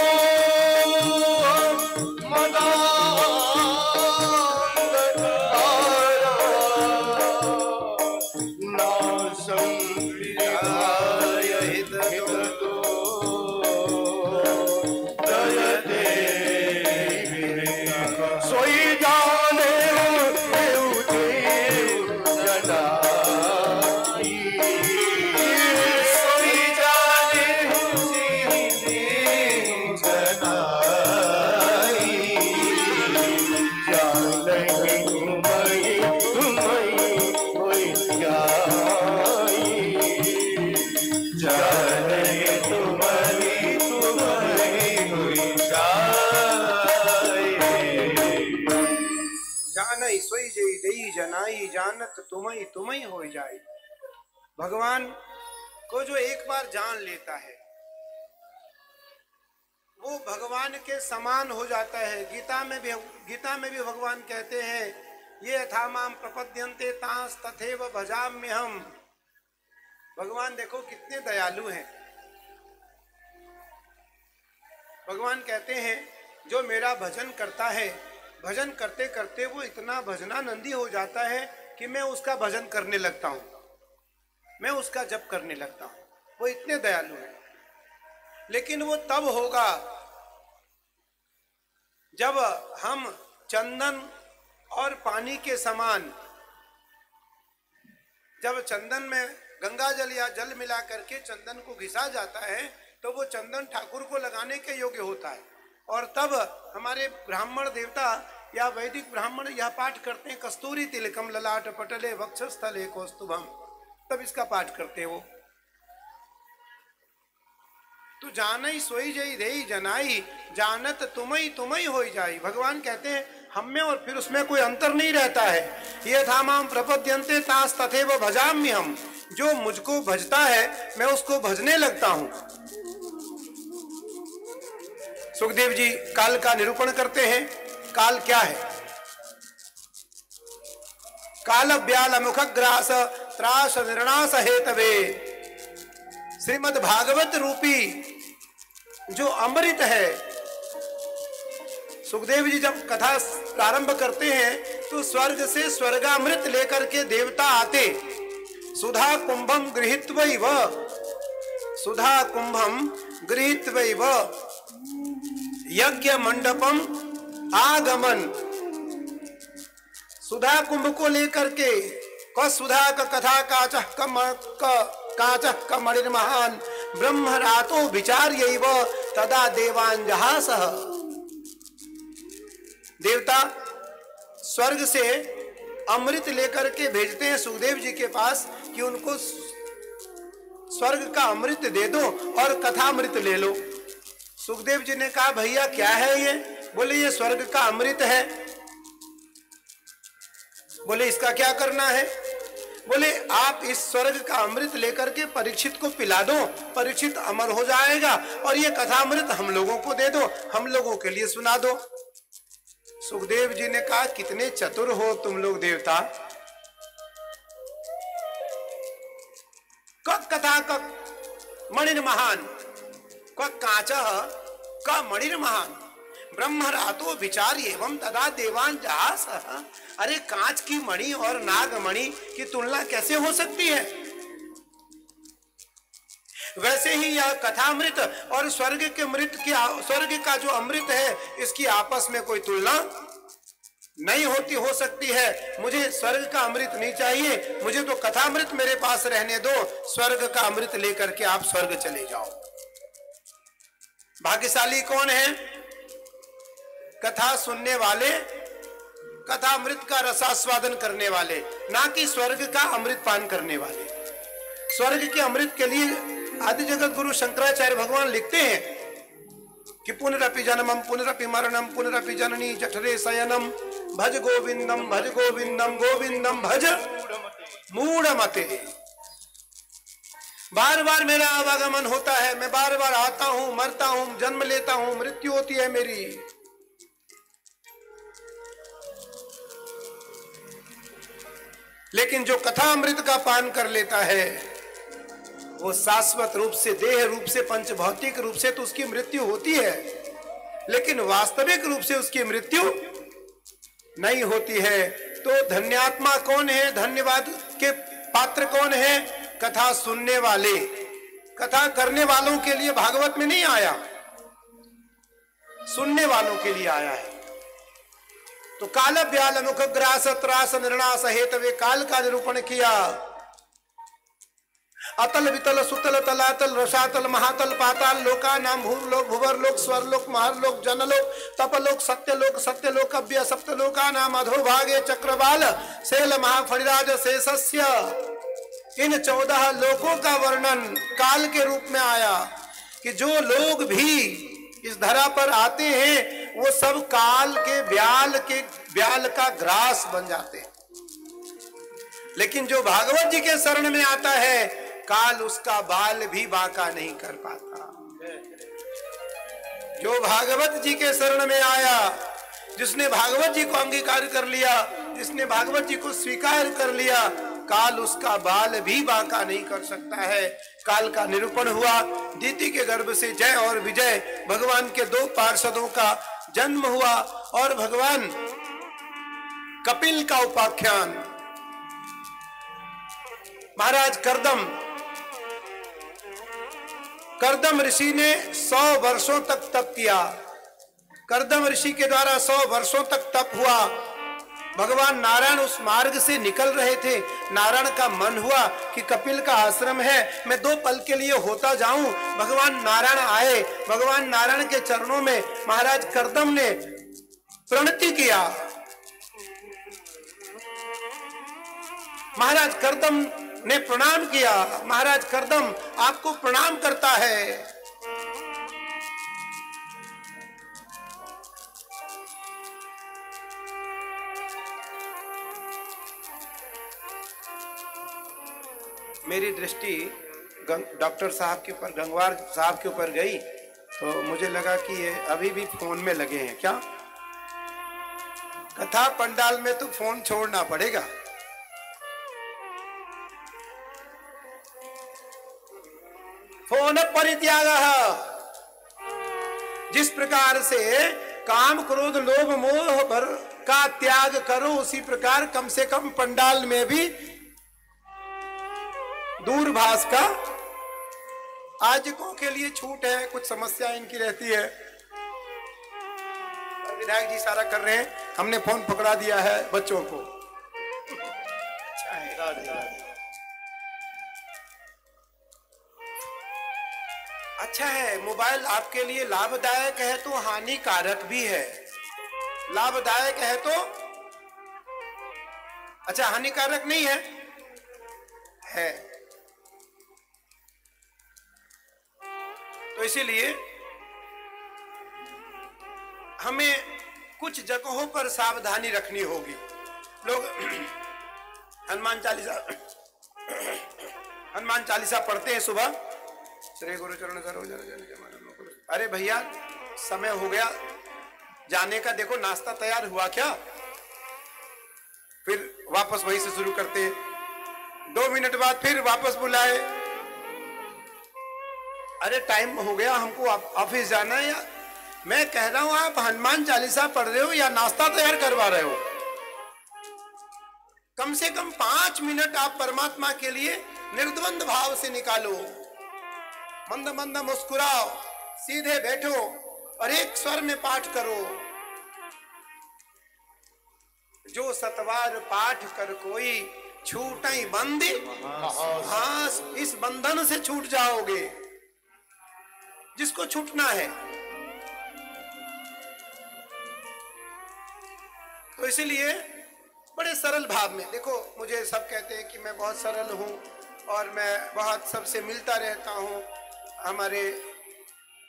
Speaker 1: देई जनाई जानत तुम्हें हो जाए। भगवान को जो एक बार जान लेता है वो भगवान के समान हो जाता है। गीता में भी भगवान कहते हैं ये यथा माम प्रपद्यन्ते तांस तथैव भजाम्यहम्। भगवान देखो कितने दयालु हैं। भगवान कहते हैं जो मेरा भजन करता है, भजन करते करते वो इतना भजनानंदी हो जाता है कि मैं उसका भजन करने लगता हूं, मैं उसका जप करने लगता हूं। वो इतने दयालु हैं। लेकिन वो तब होगा जब हम चंदन और पानी के समान, जब चंदन में गंगा जल या जल मिला करके चंदन को घिसा जाता है तो वो चंदन ठाकुर को लगाने के योग्य होता है। और तब हमारे ब्राह्मण देवता या वैदिक ब्राह्मण यह पाठ करते हैं कस्तूरी तिलकम ललाट पटले वक्षस्थले कौस्तुभम, तब इसका पाठ करते हैं वो। तू जानई सोई जई देई जनाई जानत तुम्हें हो जाई। भगवान कहते हैं हम में और फिर उसमें कोई अंतर नहीं रहता है। ये था माम प्रपद्यन्ते तास तथैव भजाम्यहम्। जो मुझको भजता है मैं उसको भजने लगता हूं। सुखदेव जी काल का निरूपण करते हैं। काल क्या है? काल व्याल मुखग्रास त्रास निर्णास हेतवे। श्रीमद् भागवत रूपी जो अमृत है, सुखदेव जी जब कथा प्रारंभ करते हैं तो स्वर्ग से स्वर्गामृत लेकर के देवता आते। सुधा कुंभम गृहीत्वैव, सुधा कुंभम गृहीत्वैव यज्ञ मंडपम आगमन। सुधा कुंभ को लेकर के क सुधा का कथा काचः कमणिर्महान ब्रह्म रातो विचार्यैव तदा देवांजहासः। देवता स्वर्ग से अमृत लेकर के भेजते हैं सुखदेव जी के पास कि उनको स्वर्ग का अमृत दे दो और कथामृत ले लो। सुखदेव जी ने कहा भैया क्या है ये? बोले ये स्वर्ग का अमृत है। बोले इसका क्या करना है? बोले आप इस स्वर्ग का अमृत लेकर के परीक्षित को पिला दो, परीक्षित अमर हो जाएगा और ये कथामृत हम लोगों को दे दो, हम लोगों के लिए सुना दो। सुखदेव जी ने कहा कितने चतुर हो तुम लोग देवता। कथा मणिर्महान काचः क मणिर्महान ब्रह्मरातो विचार्य एवं तदा देवान जहासः। अरे कांच की मणि और नागमणि की तुलना कैसे हो सकती है? वैसे ही यह कथामृत और स्वर्ग के मृत की, स्वर्ग का जो अमृत है इसकी आपस में कोई तुलना नहीं होती हो सकती है। मुझे स्वर्ग का अमृत नहीं चाहिए, मुझे तो कथामृत मेरे पास रहने दो। स्वर्ग का अमृत लेकर के आप स्वर्ग चले जाओ। भाग्यशाली कौन है? कथा सुनने वाले, कथामृत का रसास्वादन करने वाले, ना कि स्वर्ग का अमृत पान करने वाले। स्वर्ग के अमृत के लिए आदि जगत गुरु शंकराचार्य भगवान लिखते हैं कि पुनरपि जन्मम पुनरपि मरणम पुनरपि जननी जठरे शयनम भज गोविंदम गोविंदम भज मूढ़मते। बार बार मेरा आवागमन होता है, मैं बार बार आता हूं, मरता हूं, जन्म लेता हूं, मृत्यु होती है मेरी। लेकिन जो कथा अमृत का पान कर लेता है वो शाश्वत रूप से, देह रूप से, पंच भौतिक रूप से तो उसकी मृत्यु होती है, लेकिन वास्तविक रूप से उसकी मृत्यु नहीं होती है। तो धन्यात्मा कौन है? धन्यवाद के पात्र कौन है? कथा सुनने वाले। कथा करने वालों के लिए भागवत में नहीं आया, सुनने वालों के लिए आया है। तो काल व्याल मुख ग्रास त्रास निर्णास हेतवे काल का निरूपण किया। अतल वितल सुतल तलातल रसातल महातल पाताल लोका नाम भूलोक भुवरलोक स्वरलोक महरलोक जनलोक तपलोक सत्यलोक अव्य सप्तलोका नाम अधोभागे चक्रवाल शैल महाफणिराज शेषस्य। इन 14 लोकों का वर्णन काल के रूप में आया कि जो लोग भी इस धरा पर आते हैं वो सब काल के व्याल का ग्रास बन जाते हैं। लेकिन जो भागवत जी के शरण में आता है, काल उसका बाल भी बांका नहीं कर पाता। जो भागवत जी के शरण में आया, जिसने भागवत जी को अंगीकार कर लिया, जिसने भागवत जी को स्वीकार कर लिया, काल उसका बाल भी बांका नहीं कर सकता है। काल का निरूपण हुआ, दीति के गर्भ से जय और विजय भगवान के दो पार्षदों का जन्म हुआ और भगवान कपिल का उपाख्यान। महाराज करदम ऋषि ने 100 वर्षों तक तप किया। करदम ऋषि के द्वारा 100 वर्षों तक तप हुआ। भगवान नारायण उस मार्ग से निकल रहे थे। नारायण का मन हुआ कि कपिल का आश्रम है, मैं 2 पल के लिए होता जाऊं। भगवान नारायण आए। भगवान नारायण के चरणों में महाराज करदम ने प्रणति किया। महाराज करदम ने प्रणाम किया। महाराज करदम आपको प्रणाम करता है। मेरी दृष्टि डॉक्टर साहब के ऊपर, गंगवार साहब के ऊपर गई तो मुझे लगा कि ये अभी भी फोन में लगे हैं क्या। कथा पंडाल में तो फोन छोड़ना पड़ेगा। फोन परित्यागः। जिस प्रकार से काम क्रोध लोभ मोह भर का त्याग करो, उसी प्रकार कम से कम पंडाल में भी दूरभाष का आयोजकों के लिए छूट है। कुछ समस्या इनकी रहती है। विधायक जी सारा कर रहे हैं, हमने फोन पकड़ा दिया है बच्चों को। अच्छा है, अच्छा है। मोबाइल आपके लिए लाभदायक है तो हानिकारक भी है। लाभदायक है तो अच्छा, हानिकारक नहीं है। तो इसीलिए हमें कुछ जगहों पर सावधानी रखनी होगी। लोग हनुमान चालीसा पढ़ते हैं सुबह, श्री गुरु चरण सरोज रज निज। अरे भैया समय हो गया जाने का, देखो नाश्ता तैयार हुआ क्या। फिर वापस वहीं से शुरू करते हैं। 2 मिनट बाद फिर वापस बुलाए, अरे टाइम हो गया हमको ऑफिस जाना है। या मैं कह रहा हूं आप हनुमान चालीसा पढ़ रहे हो या नाश्ता तैयार करवा रहे हो। कम से कम 5 मिनट आप परमात्मा के लिए निर्द्वंद भाव से निकालो। मंद मंद मुस्कुराओ, सीधे बैठो और एक स्वर में पाठ करो। जो सतवार पाठ कर कोई छूटई बंदी। हाँ, इस बंधन से छूट जाओगे जिसको छूटना है। तो इसीलिए बड़े सरल भाव में देखो। मुझे सब कहते हैं कि मैं बहुत सरल हूं और मैं बहुत सबसे मिलता रहता हूं। हमारे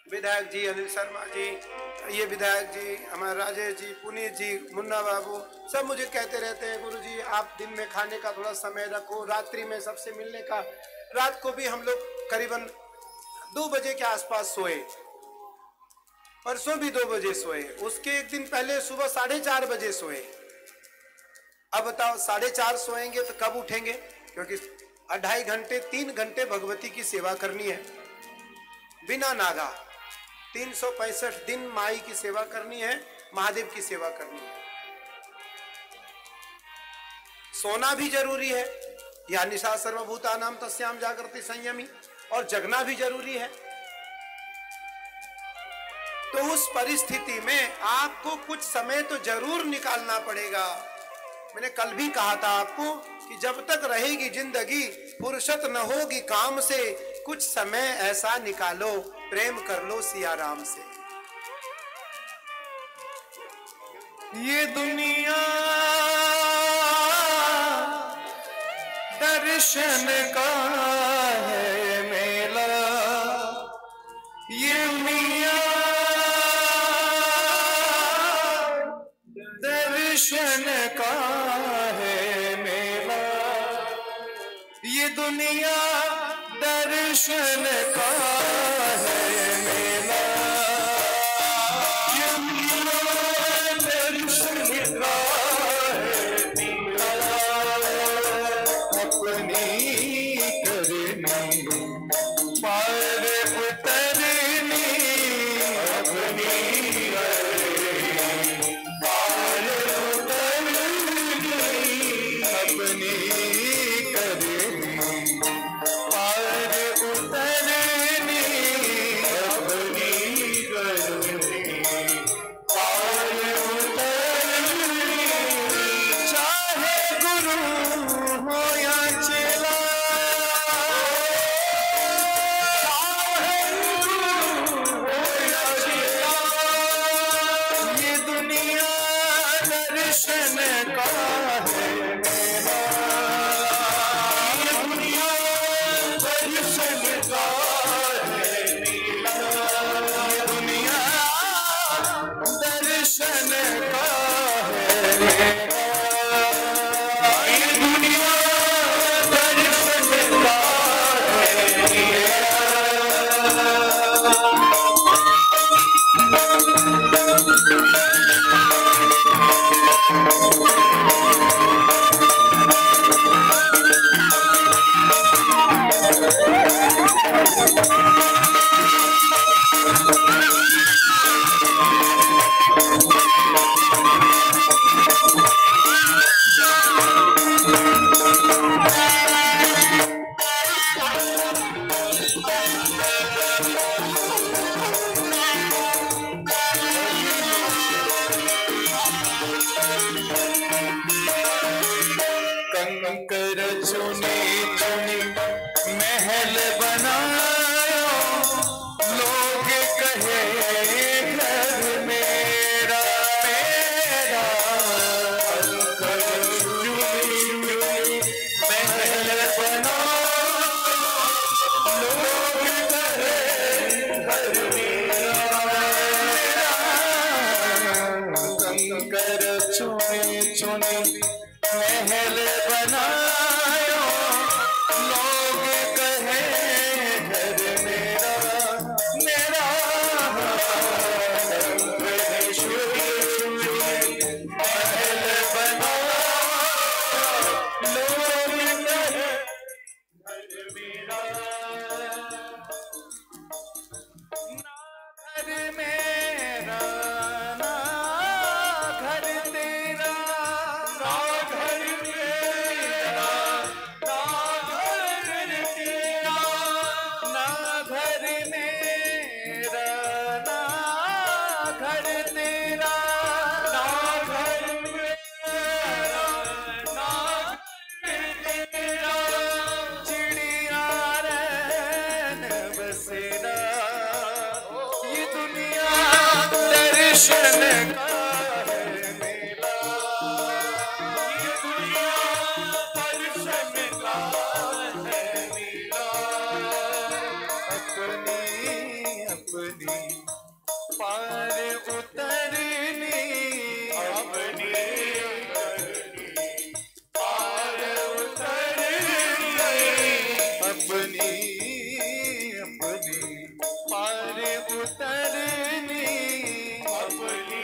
Speaker 1: विधायक जी अनिल शर्मा जी, ये विधायक जी, हमारे राजेश जी, पुनीत जी, मुन्ना बाबू, सब मुझे कहते रहते हैं गुरु जी आप दिन में खाने का थोड़ा समय रखो, रात्रि में सबसे मिलने का। रात को भी हम लोग करीबन 2 बजे के आसपास सोए। परसों भी 2 बजे सोए। उसके एक दिन पहले सुबह 4:30 बजे सोए। अब बताओ 4:30 सोएंगे तो कब उठेंगे? क्योंकि 2.5 घंटे 3 घंटे भगवती की सेवा करनी है बिना नागा। 365 दिन माई की सेवा करनी है, महादेव की सेवा करनी है। सोना भी जरूरी है, या निशा सर्वभूतानां तस्याम जागृति संयमी, और जगना भी जरूरी है। तो उस परिस्थिति में आपको कुछ समय तो जरूर निकालना पड़ेगा। मैंने कल भी कहा था आपको कि जब तक रहेगी जिंदगी फुर्सत न होगी काम से, कुछ समय ऐसा निकालो, प्रेम कर लो सिया राम से।
Speaker 2: ये दुनिया दर्शन का है मेला, ये मिया दर्शन का है मेला। दुनिया दर्शन का है मेला, ये दुनिया दर्शन का है मेला। अपनी करनी पार उतरनी, अपनी पार उतरनी, अपनी करनी पार उतरनी, अपनी करनी पार उतरनी। चाहे गुरु हो या चेला, चाहे गुरु हो या चेला, ये दुनिया दर्शन का है मेला, ये दुनिया दर्शन का है मेला, ये दुनिया दर्शन का है मेला, ये दुनिया दर्शन का है मेला। कंकर चुनी चुनी महल बनायो, लोग कहे घर मेरा मेरा। कंकर चुनी चुनी महल बनायो, लोग कहे घर मेरा मेरा। कंकर चुनी चुनी महल बनायो, लोग कहे घर मेरा मेरा। कंकर चुनी चुनी महल बनायो, लोग कहे घर मेरा। ना घर मेरा ना घर तेरा, ना घर मेरा ना घर तेरा, ना घर मेरा ना घर तेरा, ना घर मेरा ना घर तेरा। चिड़िया रैन बसेरा, ये दुनिया दर्शन का है मेला, ये दुनिया दर्शन का है मेला। अपनी अपनी पार उतरनी, अपनी पार उतरनी, अपनी अपनी पार उतरनी, अपनी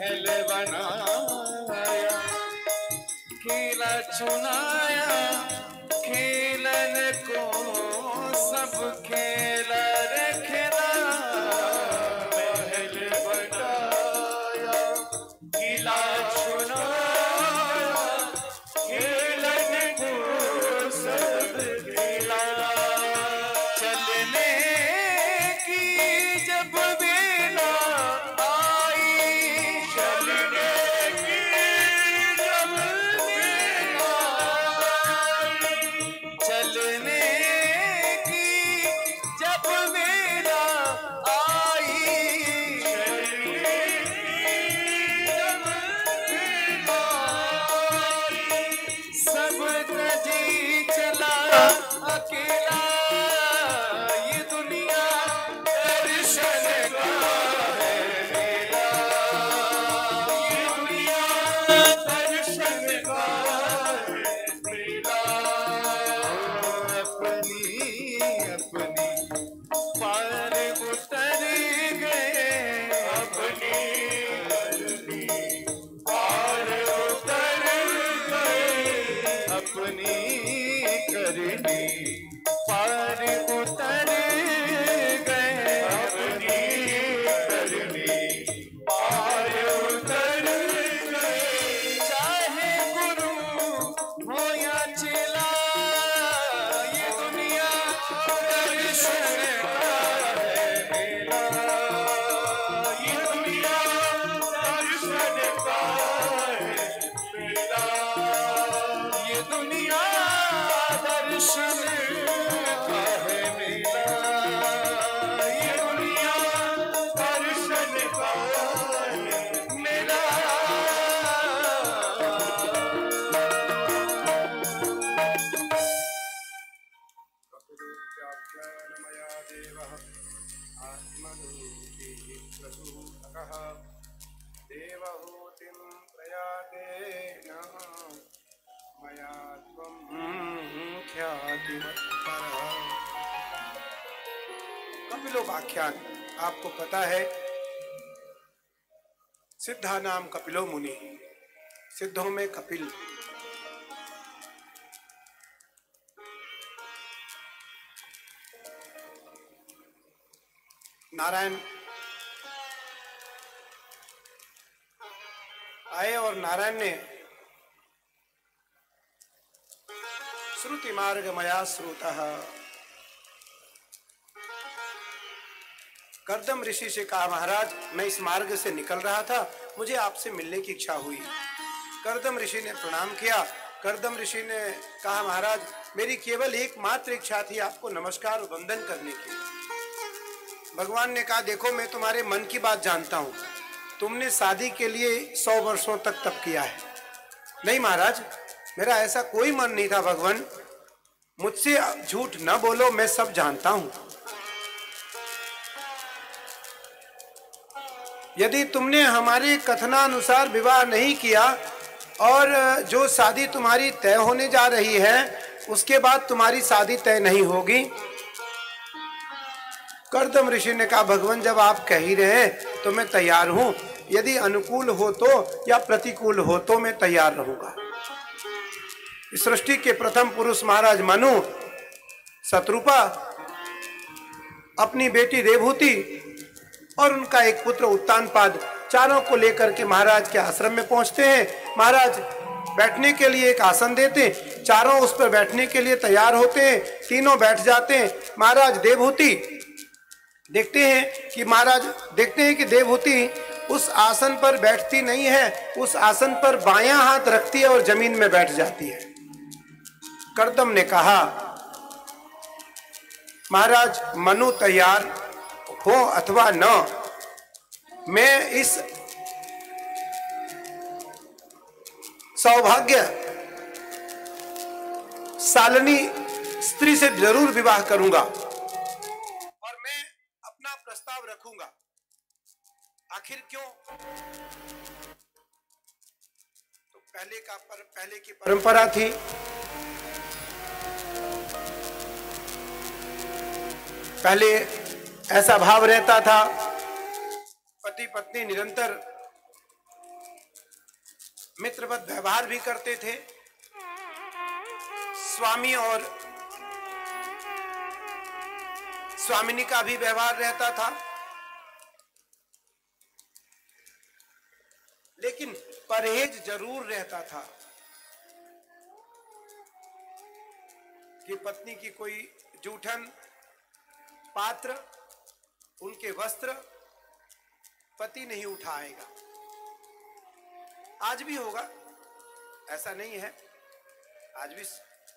Speaker 2: महल बनाया, खेला चुनाया, खेलन को सब खेला रे खेला। महल बनाया, किला चुनाया, खेलन को सब खेला। चलने की जब बेला आई, चलने की जब बेला आई, चलने की जब बेला आई, चलने की जब बेला आई, सब तजी चला अकेला। ये दुनिया दर्शन का है मेला, ये दुनिया दर्शन का है मेला। अपनी अपनी पार उतर गए, अपनी अपनी पार उतर गए, अपनी करनी पार उतर गए, अपनी करनी पार उतर गए। चाहे गुरु हो या चेला, ये दुनिया दर्शन का है मेला, ये दुनिया दर्शन का है मेला, ये दुनिया दर्शन का है मेला, ये दुनिया दर्शन का है मेला।
Speaker 1: कपिलोऽप्याख्यानमया देवः आत्मनोऽपि प्रसूतकः देवहूतिं प्रयाते नः मया त्वं ख्यातिमत्परः। कपिलोपाख्यान आपको पता है, सिद्धा नाम कपिलो मुनि, सिद्धों में कपिल। नारायण आए और नारायण ने श्रुति मार्ग मया श्रुतः, कर्दम ऋषि से कहा, महाराज मैं इस मार्ग से निकल रहा था, मुझे आपसे मिलने की इच्छा हुई। कर्दम ऋषि ने प्रणाम किया। कर्दम ऋषि ने कहा, महाराज मेरी केवल एकमात्र इच्छा थी आपको नमस्कार और वंदन करने की। भगवान ने कहा, देखो मैं तुम्हारे मन की बात जानता हूँ, तुमने शादी के लिए 100 वर्षों तक तप किया है। नहीं महाराज, मेरा ऐसा कोई मन नहीं था भगवान, मुझसे झूठ न बोलो, मैं सब जानता हूँ। यदि तुमने हमारे कथनानुसार विवाह नहीं किया और जो शादी तुम्हारी तय होने जा रही है उसके बाद तुम्हारी शादी तय नहीं होगी। कर्दम ऋषि ने कहा, भगवान जब आप कह ही रहे हैं तो मैं तैयार हूं, यदि अनुकूल हो तो या प्रतिकूल हो तो मैं तैयार रहूंगा। इस सृष्टि के प्रथम पुरुष महाराज मनु, शत्रुपा, अपनी बेटी देवहूति और उनका एक पुत्र उत्तानपाद, चारों को लेकर के महाराज के आश्रम में पहुंचते हैं। महाराज बैठने के लिए एक आसन देते, चारों उस पर बैठने के लिए तैयार होते हैं, तीनों बैठ जाते हैं। महाराज देवहूति देखते हैं कि देवहूति उस आसन पर बैठती नहीं है, उस आसन पर बायां हाथ रखती है और जमीन में बैठ जाती है। कर्दम ने कहा, महाराज मनु तैयार हो अथवा न, मैं इस सौभाग्य सालनी स्त्री से जरूर विवाह करूंगा और मैं अपना प्रस्ताव रखूंगा। आखिर क्यों? तो पहले की परंपरा थी, पहले ऐसा भाव रहता था, पति पत्नी निरंतर मित्रवत व्यवहार भी करते थे, स्वामी और स्वामिनी का भी व्यवहार रहता था, लेकिन परहेज जरूर रहता था कि पत्नी की कोई जूठन, पात्र, उनके वस्त्र पति नहीं उठाएगा। आज भी होगा, ऐसा नहीं है, आज भी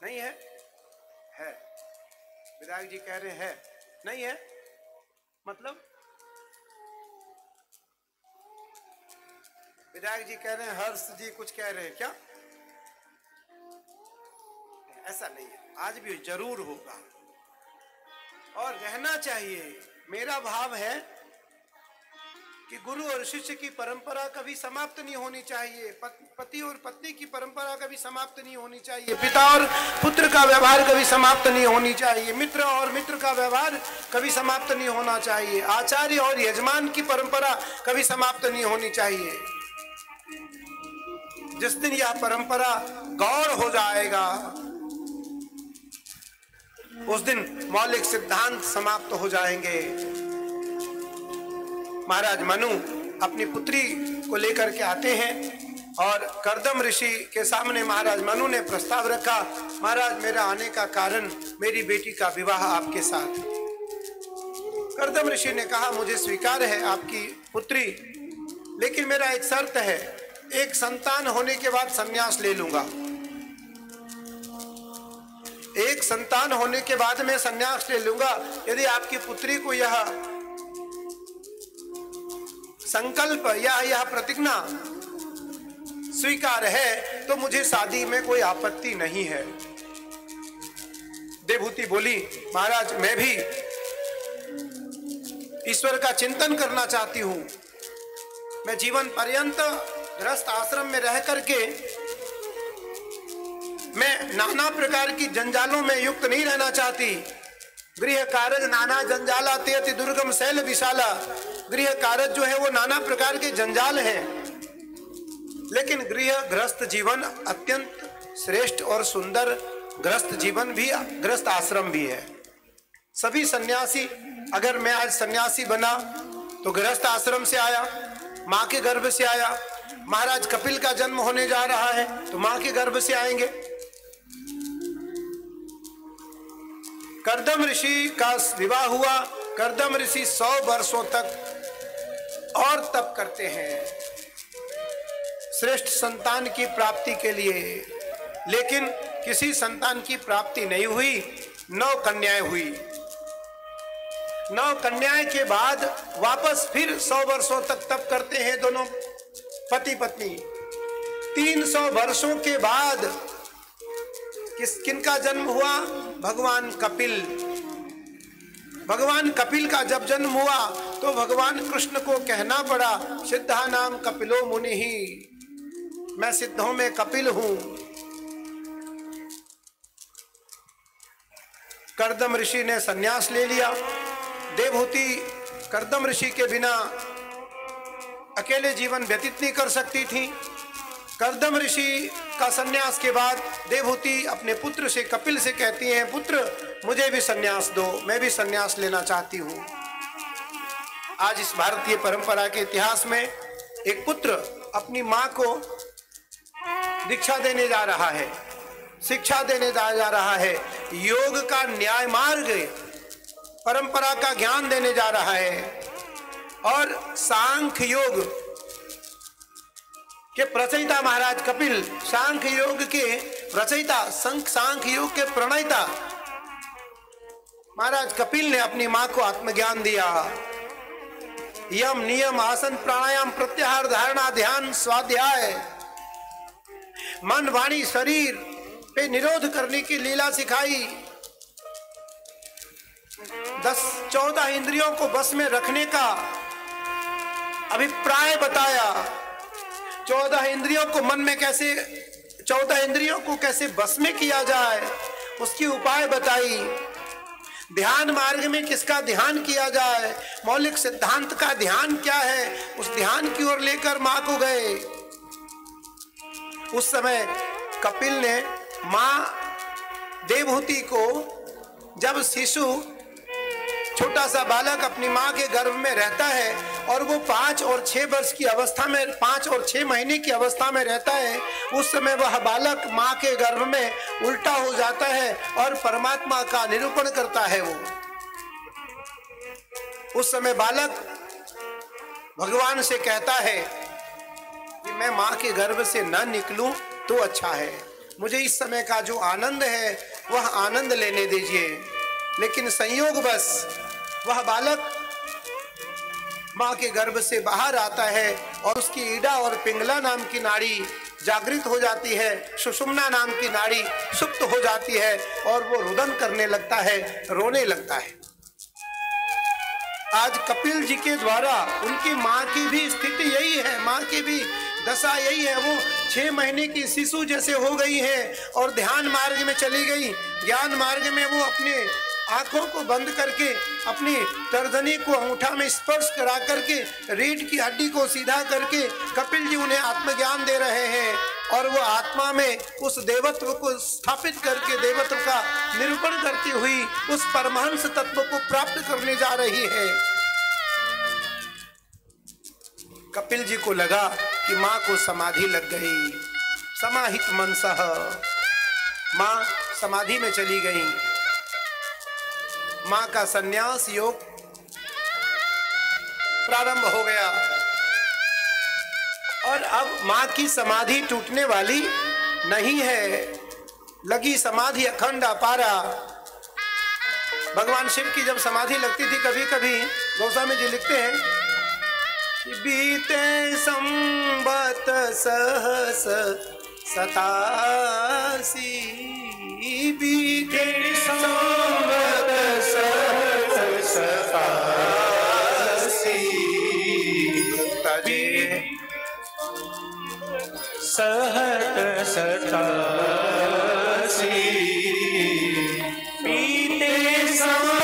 Speaker 1: नहीं है, है। विधायक जी कह रहे हैं नहीं है, मतलब विधायक जी कह रहे हैं, हर्ष जी कुछ कह रहे हैं क्या? ऐसा नहीं है, आज भी जरूर होगा और रहना चाहिए। मेरा भाव है कि गुरु और शिष्य की परंपरा कभी समाप्त नहीं होनी चाहिए, पति और पत्नी की परंपरा कभी समाप्त नहीं होनी चाहिए, पिता और पुत्र का व्यवहार कभी समाप्त नहीं होनी चाहिए, मित्र और मित्र का व्यवहार कभी समाप्त नहीं होना चाहिए, आचार्य और यजमान की परंपरा कभी समाप्त नहीं होनी चाहिए। जिस दिन यह परंपरा गौण हो जाएगा, उस दिन मौलिक सिद्धांत समाप्त हो जाएंगे। महाराज मनु अपनी पुत्री को लेकर के आते हैं और कर्दम ऋषि के सामने महाराज मनु ने प्रस्ताव रखा, महाराज मेरा आने का कारण मेरी बेटी का विवाह आपके साथ। कर्दम ऋषि ने कहा, मुझे स्वीकार है आपकी पुत्री, लेकिन मेरा एक शर्त है, एक संतान होने के बाद संन्यास ले लूंगा। एक संतान होने के बाद मैं संन्यास ले लूंगा। यदि आपकी पुत्री को यह संकल्प या यह प्रतिज्ञा स्वीकार है तो मुझे शादी में कोई आपत्ति नहीं है। देवहूति बोली, महाराज मैं भी ईश्वर का चिंतन करना चाहती हूं। मैं जीवन पर्यंत गृहस्थ आश्रम में रह करके मैं नाना प्रकार की जंजालों में युक्त नहीं रहना चाहती। गृह कारज नाना जंजाला ते अति दुर्गम शैल विशाला। गृह कारज जो है वो नाना प्रकार के जंजाल हैं, लेकिन गृहस्थ जीवन अत्यंत श्रेष्ठ और सुंदर गृहस्थ जीवन भी, गृहस्थ आश्रम भी है। सभी सन्यासी, अगर मैं आज सन्यासी बना तो गृहस्थ आश्रम से आया, माँ के गर्भ से आया। महाराज कपिल का जन्म होने जा रहा है तो माँ के गर्भ से आएंगे। कर्दम ऋषि का विवाह हुआ। कर्दम ऋषि 100 वर्षों तक और तप करते हैं श्रेष्ठ संतान की प्राप्ति के लिए, लेकिन किसी संतान की प्राप्ति नहीं हुई। 9 कन्याएं हुई। 9 कन्याएं के बाद वापस फिर 100 वर्षों तक तप करते हैं दोनों पति पत्नी। 300 वर्षों के बाद किनका जन्म हुआ? भगवान कपिल। भगवान कपिल का जब जन्म हुआ तो भगवान कृष्ण को कहना पड़ा, सिद्धा नाम कपिलो मुनि ही, मैं सिद्धों में कपिल हूं। कर्दम ऋषि ने संन्यास ले लिया। देवहूति कर्दम ऋषि के बिना अकेले जीवन व्यतीत नहीं कर सकती थी। कर्दम ऋषि का संन्यास के बाद देवहूति अपने पुत्र से, कपिल से कहती हैं, पुत्र मुझे भी संन्यास दो, मैं भी संन्यास लेना चाहती हूँ। आज इस भारतीय परंपरा के इतिहास में एक पुत्र अपनी माँ को दीक्षा देने जा रहा है, शिक्षा देने जा रहा है, योग का न्याय मार्ग, परंपरा का ज्ञान देने जा रहा है। और सांख्य योग के प्रचयिता महाराज कपिल, सांख्य योग के रचयिता, सांख्य योग के प्रणेता महाराज कपिल ने अपनी मां को आत्मज्ञान दिया। यम नियम आसन प्राणायाम प्रत्याहार धारणा ध्यान स्वाध्याय, मन वाणी शरीर पे निरोध करने की लीला सिखाई। 10-14 इंद्रियों को बस में रखने का अभिप्राय बताया। 14 इंद्रियों को मन में कैसे, 14 इंद्रियों को कैसे बस में किया जाए उसकी उपाय बताई। ध्यान मार्ग में किसका ध्यान किया जाए, मौलिक सिद्धांत का ध्यान क्या है, उस ध्यान की ओर लेकर मां को गए। उस समय कपिल ने मां देवहूति को, जब शिशु छोटा सा बालक अपनी मां के गर्भ में रहता है और वो 5 और 6 वर्ष की अवस्था में, 5 और 6 महीने की अवस्था में रहता है, उस समय वह बालक मां के गर्भ में उल्टा हो जाता है और परमात्मा का निरूपण करता है। वो उस समय बालक भगवान से कहता है कि मैं मां के गर्भ से न निकलूं तो अच्छा है, मुझे इस समय का जो आनंद है वह आनंद लेने दीजिए। लेकिन संयोगवश वह बालक मां के गर्भ से बाहर आता है और उसकी ईडा और पिंगला नाम की नाड़ी जागृत हो जाती है, सुषुम्ना नाम की नाड़ी सुप्त हो जाती है और वो रुदन करने लगता है, रोने लगता है। आज कपिल जी के द्वारा उनकी मां की भी स्थिति यही है, मां की भी दशा यही है। वो 6 महीने की शिशु जैसे हो गई है और ध्यान मार्ग में चली गई। ज्ञान मार्ग में वो अपने आंखों को बंद करके अपनी तर्जनी को अंगूठा में स्पर्श करा करके रीढ़ की हड्डी को सीधा करके कपिल जी उन्हें आत्मज्ञान दे रहे हैं और वो आत्मा में उस देवत्व को स्थापित करके देवत्व का निरूपण करती हुई उस परमहंस तत्व को प्राप्त करने जा रही है। कपिल जी को लगा कि मां को समाधि लग गई। समाहित मनसः, मां समाधि में चली गई। मां का संन्यास योग प्रारंभ हो गया और अब मां की समाधि टूटने वाली नहीं है। लगी समाधि अखंड अपारा। भगवान शिव की जब समाधि लगती थी, कभी कभी गोस्वामी जी लिखते हैं कि बीते संबत सहस 87, बीते संबत सहस 87, तजे
Speaker 2: सहत 87, बीते संबत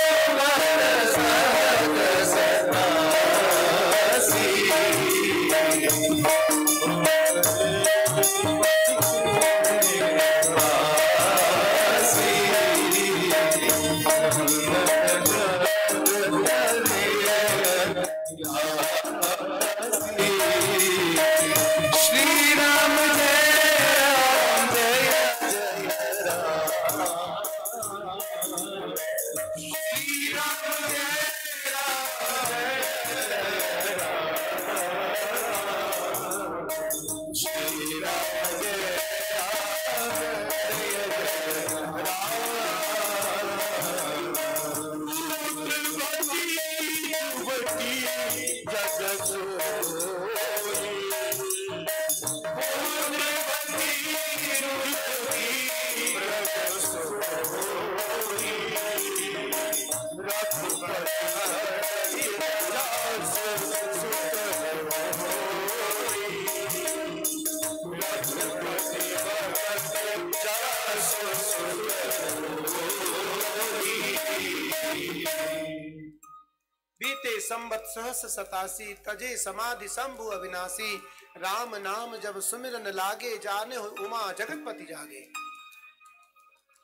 Speaker 2: सहत
Speaker 1: 87 तजे समाधि शंभु अविनाशी। राम नाम जब सुमिरन लागे जाने हो उमा जगतपति जागे।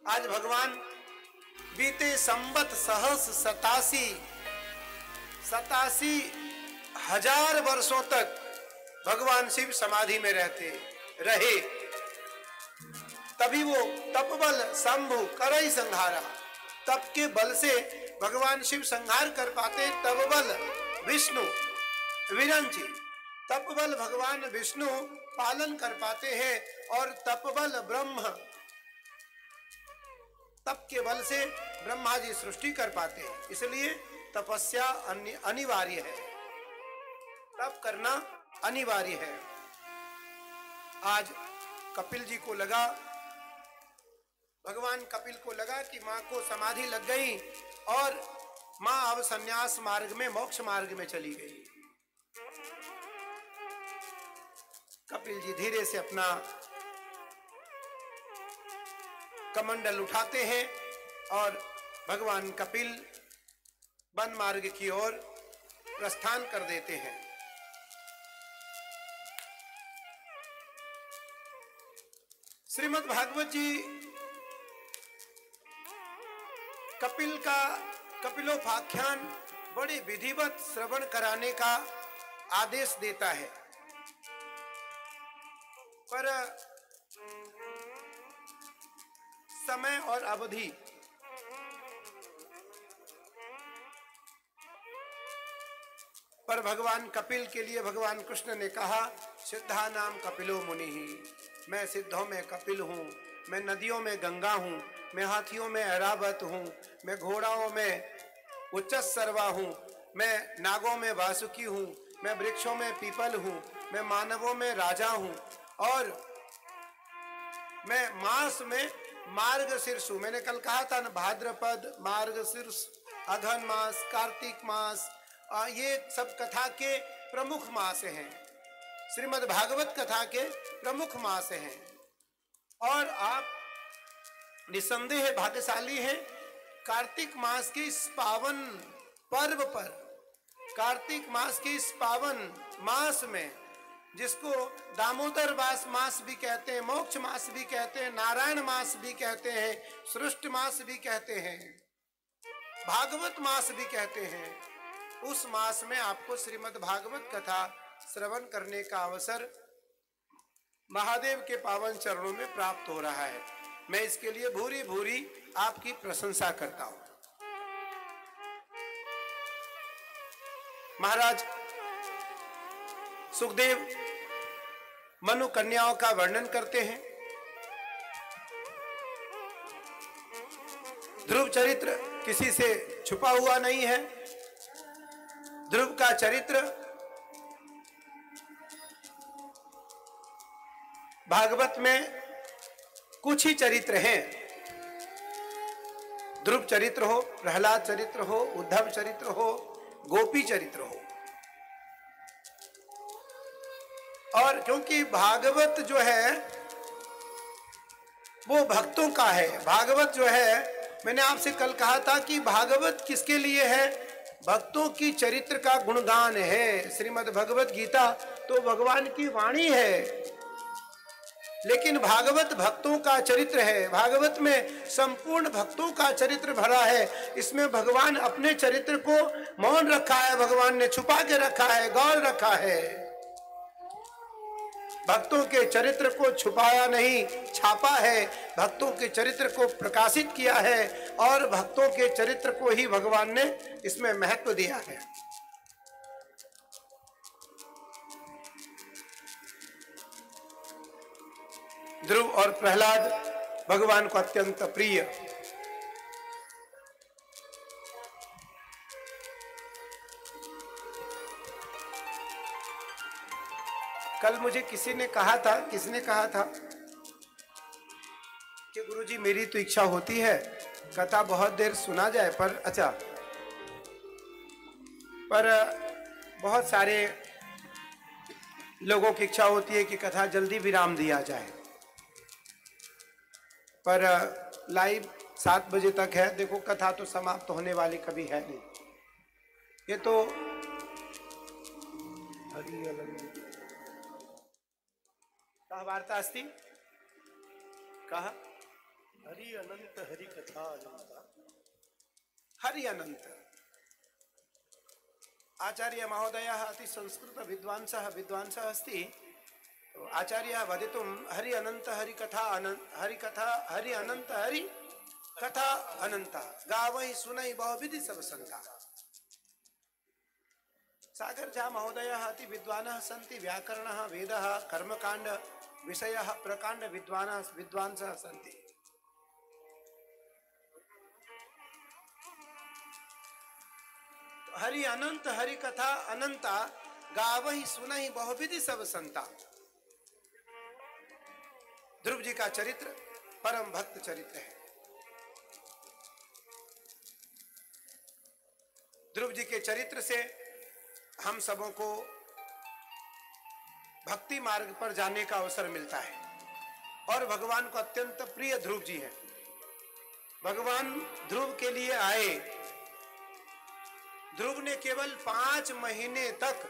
Speaker 1: आज भगवान बीते संबत सहस 87 हजार वर्षों तक भगवान शिव समाधि में रहे। तभी वो तपबल शंभु करई संहारा। तप के बल से भगवान शिव संहार कर पाते। तपबल विष्णु विरंची, तपबल भगवान विष्णु पालन कर पाते हैं और तपबल ब्रह्म, तप के बल से ब्रह्मा जी सृष्टि कर पाते हैं। इसलिए तपस्या अनिवार्य है, तप करना अनिवार्य है। आज कपिल जी को लगा, भगवान कपिल को लगा कि मां को समाधि लग गई और मां अब संन्यास मार्ग में, मोक्ष मार्ग में चली गई। कपिल जी धीरे से अपना कमंडल उठाते हैं और भगवान कपिल वन मार्ग की ओर प्रस्थान कर देते हैं। श्रीमद् भागवत जी कपिलोपाख्यान बड़े विधिवत श्रवण कराने का आदेश देता है, पर समय और अवधि पर भगवान कपिल के लिए भगवान कृष्ण ने कहा, सिद्धा नाम कपिलो मुनि ही, मैं सिद्धों में कपिल हूँ, मैं नदियों में गंगा हूँ, मैं हाथियों में ऐरावत हूँ, मैं घोड़ाओं में उच्चस्सर्वा हूँ, मैं नागों में वासुकी हूँ, मैं वृक्षों में पीपल हूँ, मैं मानवों में राजा हूँ, और मैं मास में मार्गशीर्ष हूँ। मैंने कल कहा था ना, भाद्रपद, मार्गशीर्ष, अघन मास, कार्तिक मास, ये सब कथा के प्रमुख मास हैं, श्रीमद् भागवत कथा के प्रमुख मास हैं। और आप निसंदेह भाग्यशाली हैं, कार्तिक मास के इस पावन पर्व पर, कार्तिक मास के इस पावन मास में, जिसको दामोदर मास भी कहते हैं, मोक्ष मास भी कहते हैं, नारायण मास भी कहते हैं, सृष्ट मास भी कहते हैं, भागवत मास भी कहते हैं, उस मास में आपको श्रीमद् भागवत कथा श्रवण करने का अवसर महादेव के पावन चरणों में प्राप्त हो रहा है। मैं इसके लिए भूरी भूरी आपकी प्रशंसा करता हूं। महाराज सुखदेव मनु कन्याओं का वर्णन करते हैं। ध्रुव चरित्र किसी से छुपा हुआ नहीं है। ध्रुव का चरित्र भागवत में कुछ ही चरित्र हैं। ध्रुव चरित्र हो, प्रहलाद चरित्र हो, उद्धव चरित्र हो, गोपी चरित्र हो। और क्योंकि भागवत जो है वो भक्तों का है, भागवत जो है, मैंने आपसे कल कहा था कि भागवत किसके लिए है? भक्तों की चरित्र का गुणगान है। श्रीमद् भगवत गीता तो भगवान की वाणी है, लेकिन भागवत भक्तों का चरित्र है। भागवत में संपूर्ण भक्तों का चरित्र भरा है। इसमें भगवान अपने चरित्र को मौन रखा है, भगवान ने छुपा के रखा है, गौर रखा है। भक्तों के चरित्र को छुपाया नहीं, छापा है। भक्तों के चरित्र को प्रकाशित किया है और भक्तों के चरित्र को ही भगवान ने इसमें महत्व दिया है। ध्रुव और प्रहलाद भगवान को अत्यंत प्रिय। कल मुझे किसने कहा था कि गुरुजी मेरी तो इच्छा होती है कथा बहुत देर सुना जाए, पर बहुत सारे लोगों की इच्छा होती है कि कथा जल्दी विराम दिया जाए, पर लाइव 7 बजे तक है। देखो कथा तो समाप्त होने वाली कभी है नहीं। ये तो कहा वार्ता अस्ति, कहा
Speaker 2: हरि अनंत हरि कथा अनंत,
Speaker 1: हरि अनंत। आचार्य महोदय अति संस्कृत विद्वांसः अस्ति। आचार्य वदितुं हरि अनंत हरि कथा हरि अनंत हरि कथा अनंता गावहि सुनहि बहुविधि सब संता। सागर झा महोदय अति विद्वानः सन्ति। व्याकरणः, वेदः, कर्मकांड विषयः प्रकांड विद्वांसः सन्ति। हरि अनंत हरि कथा अनंता गावहि सुनहि बहुविधि सब संता। ध्रुव जी का चरित्र परम भक्त चरित्र है। ध्रुव जी के चरित्र से हम सबों को भक्ति मार्ग पर जाने का अवसर मिलता है और भगवान को अत्यंत प्रिय ध्रुव जी हैं। भगवान ध्रुव के लिए आए। ध्रुव ने केवल 5 महीने तक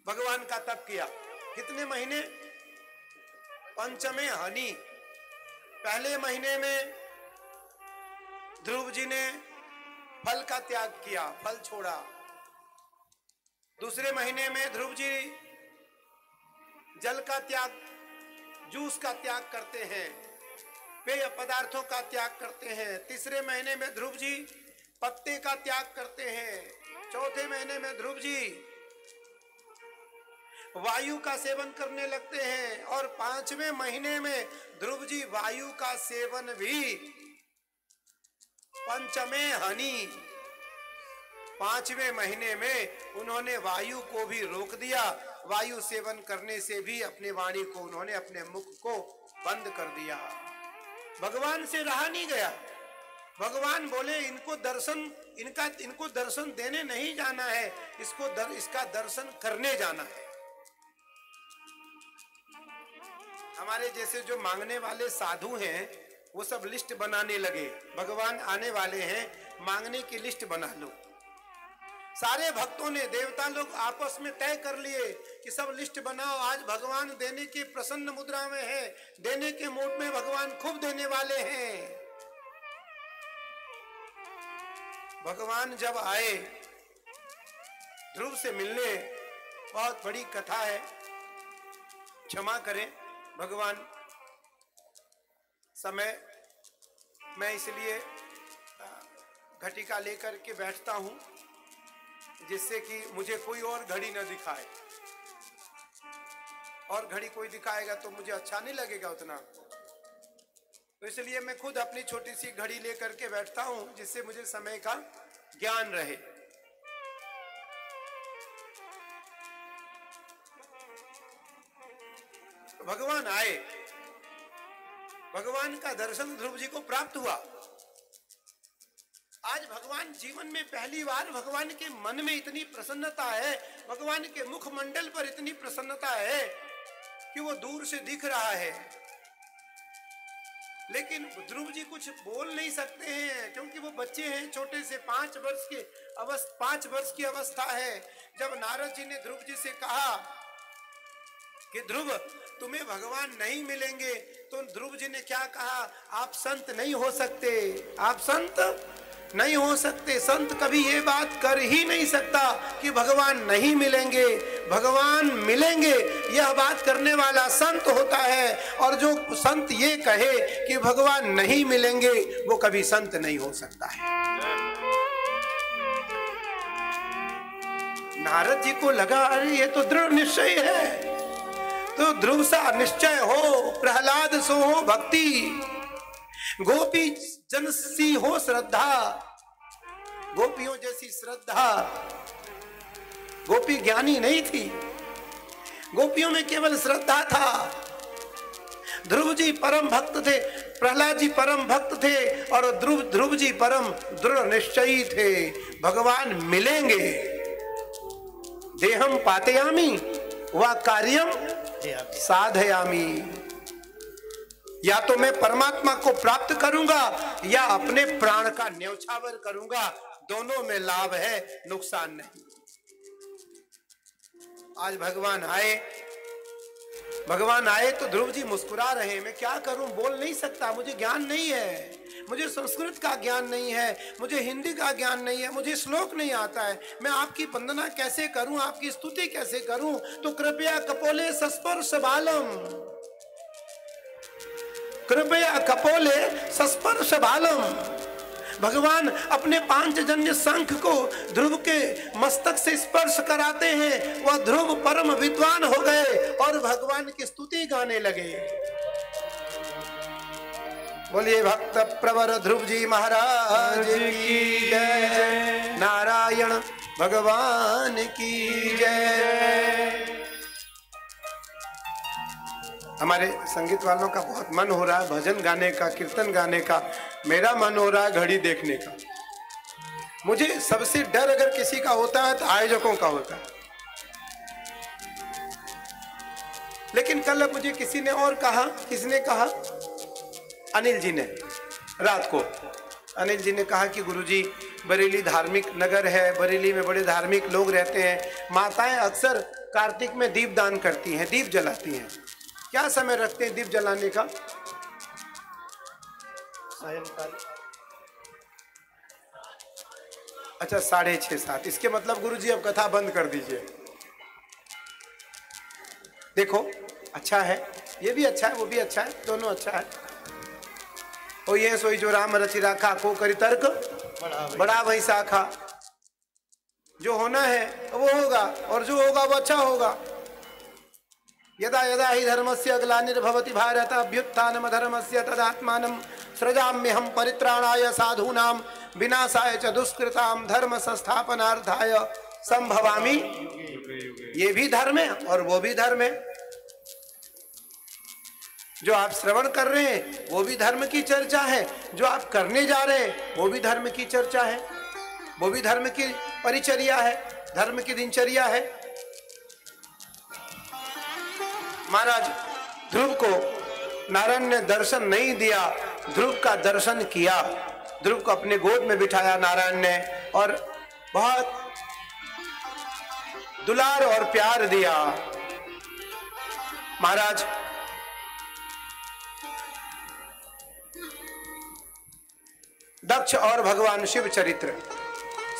Speaker 1: भगवान का तप किया। कितने महीने? पंचमे हनी। पहले महीने में ध्रुव जी ने फल का त्याग किया, फल छोड़ा। दूसरे महीने में ध्रुव जी जल का त्याग, जूस का त्याग करते हैं, पेय पदार्थों का त्याग करते हैं। तीसरे महीने में ध्रुव जी पत्ते का त्याग करते हैं। चौथे महीने में ध्रुव जी वायु का सेवन करने लगते हैं। और पांचवें महीने में ध्रुव जी वायु का सेवन भी, पंचमे हनी, पांचवें महीने में उन्होंने वायु को भी रोक दिया। वायु सेवन करने से भी अपने वाणी को उन्होंने, अपने मुख को बंद कर दिया। भगवान से रहा नहीं गया। भगवान बोले इनको दर्शन देने नहीं जाना है, इसका दर्शन करने जाना है। हमारे जैसे जो मांगने वाले साधु हैं वो सब लिस्ट बनाने लगे, भगवान आने वाले हैं, मांगने की लिस्ट बना लो। सारे भक्तों ने, देवता लोग आपस में तय कर लिए कि सब लिस्ट बनाओ, आज भगवान देने की प्रसन्न मुद्रा में है, देने के मूड में भगवान खूब देने वाले हैं। भगवान जब आए ध्रुव से मिलने, बहुत बड़ी कथा है, क्षमा करें भगवान, समय मैं इसलिए घटिका लेकर के बैठता हूं जिससे कि मुझे कोई और घड़ी न दिखाए, और घड़ी कोई दिखाएगा तो मुझे अच्छा नहीं लगेगा उतना, तो इसलिए मैं खुद अपनी छोटी सी घड़ी लेकर के बैठता हूं जिससे मुझे समय का ज्ञान रहे। भगवान आए, भगवान का दर्शन ध्रुव जी को प्राप्त हुआ। आज भगवान जीवन में पहली बार भगवान के मन में इतनी प्रसन्नता है, भगवान के मुखमंडल पर इतनी प्रसन्नता है कि वो दूर से दिख रहा है। लेकिन ध्रुव जी कुछ बोल नहीं सकते हैं क्योंकि वो बच्चे हैं, छोटे से 5 वर्ष की अवस्था है। जब नारद जी ने ध्रुव जी से कहा कि ध्रुव तुम्हें भगवान नहीं मिलेंगे, तो ध्रुव जी ने क्या कहा? आप संत नहीं हो सकते, आप संत नहीं हो सकते। संत कभी ये बात कर ही नहीं सकता कि भगवान नहीं मिलेंगे, भगवान मिलेंगे। यह बात करने वाला संत होता है, और जो संत ये कहे कि भगवान नहीं मिलेंगे वो कभी संत नहीं हो सकता है। नारद जी को लगा अरे ये तो दृढ़ निश्चय है, तो ध्रुव सा निश्चय हो, प्रहलाद सो हो भक्ति, गोपी जन सी हो श्रद्धा, गोपियों जैसी श्रद्धा। गोपी ज्ञानी नहीं थी, गोपियों में केवल श्रद्धा था। ध्रुव जी परम भक्त थे, प्रहलाद जी परम भक्त थे, और ध्रुव जी परम दृढ़ निश्चयी थे। भगवान मिलेंगे, देहम पातयामी व कार्यम साधयामी, या तो मैं परमात्मा को प्राप्त करूंगा या अपने प्राण का न्यौछावर करूंगा, दोनों में लाभ है, नुकसान नहीं। आज भगवान आए तो ध्रुव जी मुस्कुरा रहे। मैं क्या करूं, बोल नहीं सकता, मुझे ज्ञान नहीं है, मुझे संस्कृत का ज्ञान नहीं है, मुझे हिंदी का ज्ञान नहीं है, मुझे श्लोक नहीं आता है, मैं आपकी वंदना कैसे करूं, आपकी स्तुति कैसे करूं? तो कृपया कपोले सस्पर्श बालम, कृपया कपोले सस्पर्श बालम। भगवान अपने पांचजन्य शंख को ध्रुव के मस्तक से स्पर्श कराते हैं, वह ध्रुव परम विद्वान हो गए और भगवान की स्तुति गाने लगे। बोलिए भक्त प्रवर ध्रुव जी महाराज की जय, नारायण भगवान की जय। हमारे संगीत वालों का बहुत मन हो रहा है भजन गाने का, कीर्तन गाने का, मेरा मन हो रहा है घड़ी देखने का। मुझे सबसे डर अगर किसी का होता है तो आयोजकों का होता है। लेकिन कल मुझे किसी ने और कहा, किसने कहा? अनिल जी ने, रात को अनिल जी ने कहा कि गुरुजी बरेली धार्मिक नगर है, बरेली में बड़े धार्मिक लोग रहते हैं, माताएं अक्सर कार्तिक में दीप दान करती हैं, दीप जलाती हैं। क्या समय रखते हैं दीप जलाने का?
Speaker 2: सायंकाल।
Speaker 1: अच्छा, 6:30 7। इसके मतलब गुरुजी अब कथा बंद कर दीजिए। देखो अच्छा है, ये भी अच्छा है, वो भी अच्छा है, दोनों अच्छा है। ओ ये सोई जो राम रचि राखा, को करी तर्क बड़ा वही शाखा। जो होना है वो होगा, और जो होगा वो अच्छा होगा। यदा यदा ही धर्मस्य ग्लानिर्भवति भारत अभ्युत्थानम धर्मस्य तदात्मानं सृजाम्यहं परित्राणाय साधूनां विनाशाय च दुष्कृतां धर्म संस्थापनार्थाय संभवामि। ये भी धर्म है और वो भी धर्म है। जो आप श्रवण कर रहे हैं वो भी धर्म की चर्चा है, जो आप करने जा रहे हैं वो भी धर्म की चर्चा है, वो भी धर्म की परिचर्या है, धर्म की दिनचर्या है। महाराज ध्रुव को नारायण ने दर्शन नहीं दिया, ध्रुव का दर्शन किया। ध्रुव को अपने गोद में बिठाया नारायण ने और बहुत दुलार और प्यार दिया। महाराज दक्ष और भगवान शिव चरित्र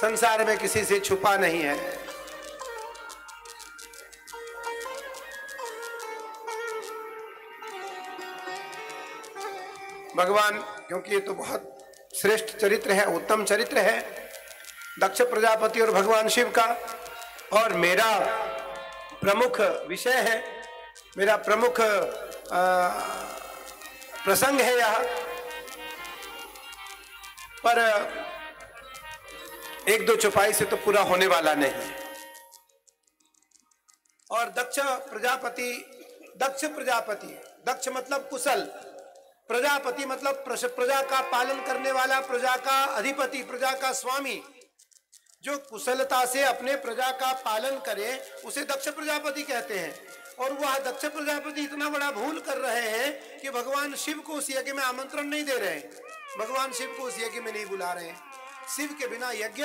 Speaker 1: संसार में किसी से छुपा नहीं है। भगवान, क्योंकि ये तो बहुत श्रेष्ठ चरित्र है, उत्तम चरित्र है दक्ष प्रजापति और भगवान शिव का, और मेरा प्रमुख विषय है, मेरा प्रमुख प्रसंग है यह। पर एक दो चौपाई से तो पूरा होने वाला नहीं। और दक्ष प्रजापति, दक्ष मतलब कुशल, प्रजापति मतलब प्रजा का पालन करने वाला, प्रजा का अधिपति, प्रजा का स्वामी। जो कुशलता से अपने प्रजा का पालन करे उसे दक्ष प्रजापति कहते हैं। और वह दक्ष प्रजापति इतना बड़ा भूल कर रहे हैं कि भगवान शिव को उस यज्ञ में आमंत्रण नहीं दे रहे हैं, भगवान शिव को उस यज्ञ में नहीं बुला रहे हैं। शिव के बिना यज्ञ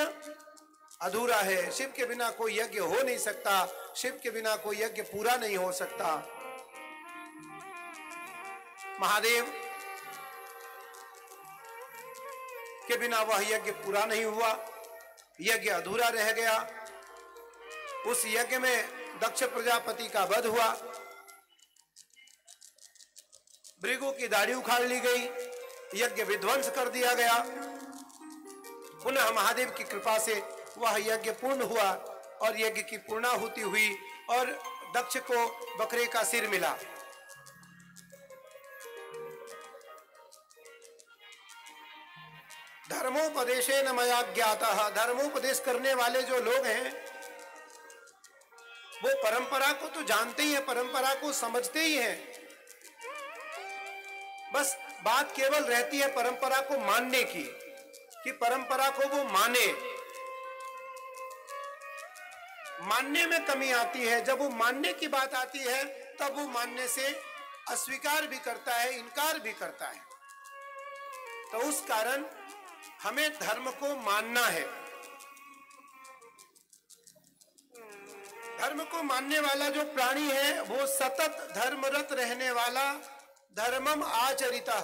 Speaker 1: अधूरा है, शिव के बिना कोई यज्ञ हो नहीं सकता, शिव के बिना कोई यज्ञ पूरा नहीं हो सकता। महादेव के बिना वह यज्ञ पूरा नहीं हुआ, यज्ञ अधूरा रह गया। उस यज्ञ में दक्ष प्रजापति का वध हुआ, भृगु की दाढ़ी उखाड़ ली गई, यज्ञ विध्वंस कर दिया गया। पुनः महादेव की कृपा से वह यज्ञ पूर्ण हुआ और यज्ञ की पूर्णाहुति हुई और दक्ष को बकरे का सिर मिला। धर्मोपदेशेन मया ज्ञातः, धर्मोपदेश करने वाले जो लोग हैं वो परंपरा को तो जानते ही हैं, परंपरा को समझते ही हैं, बस बात केवल रहती है परंपरा को मानने की, कि परंपरा को वो मानने में कमी आती है। जब वो मानने की बात आती है तब वो मानने से अस्वीकार भी करता है, इनकार भी करता है। तो उस कारण हमें धर्म को मानना है। धर्म को मानने वाला जो प्राणी है वो सतत धर्मरत रहने वाला, धर्मम आचरितः,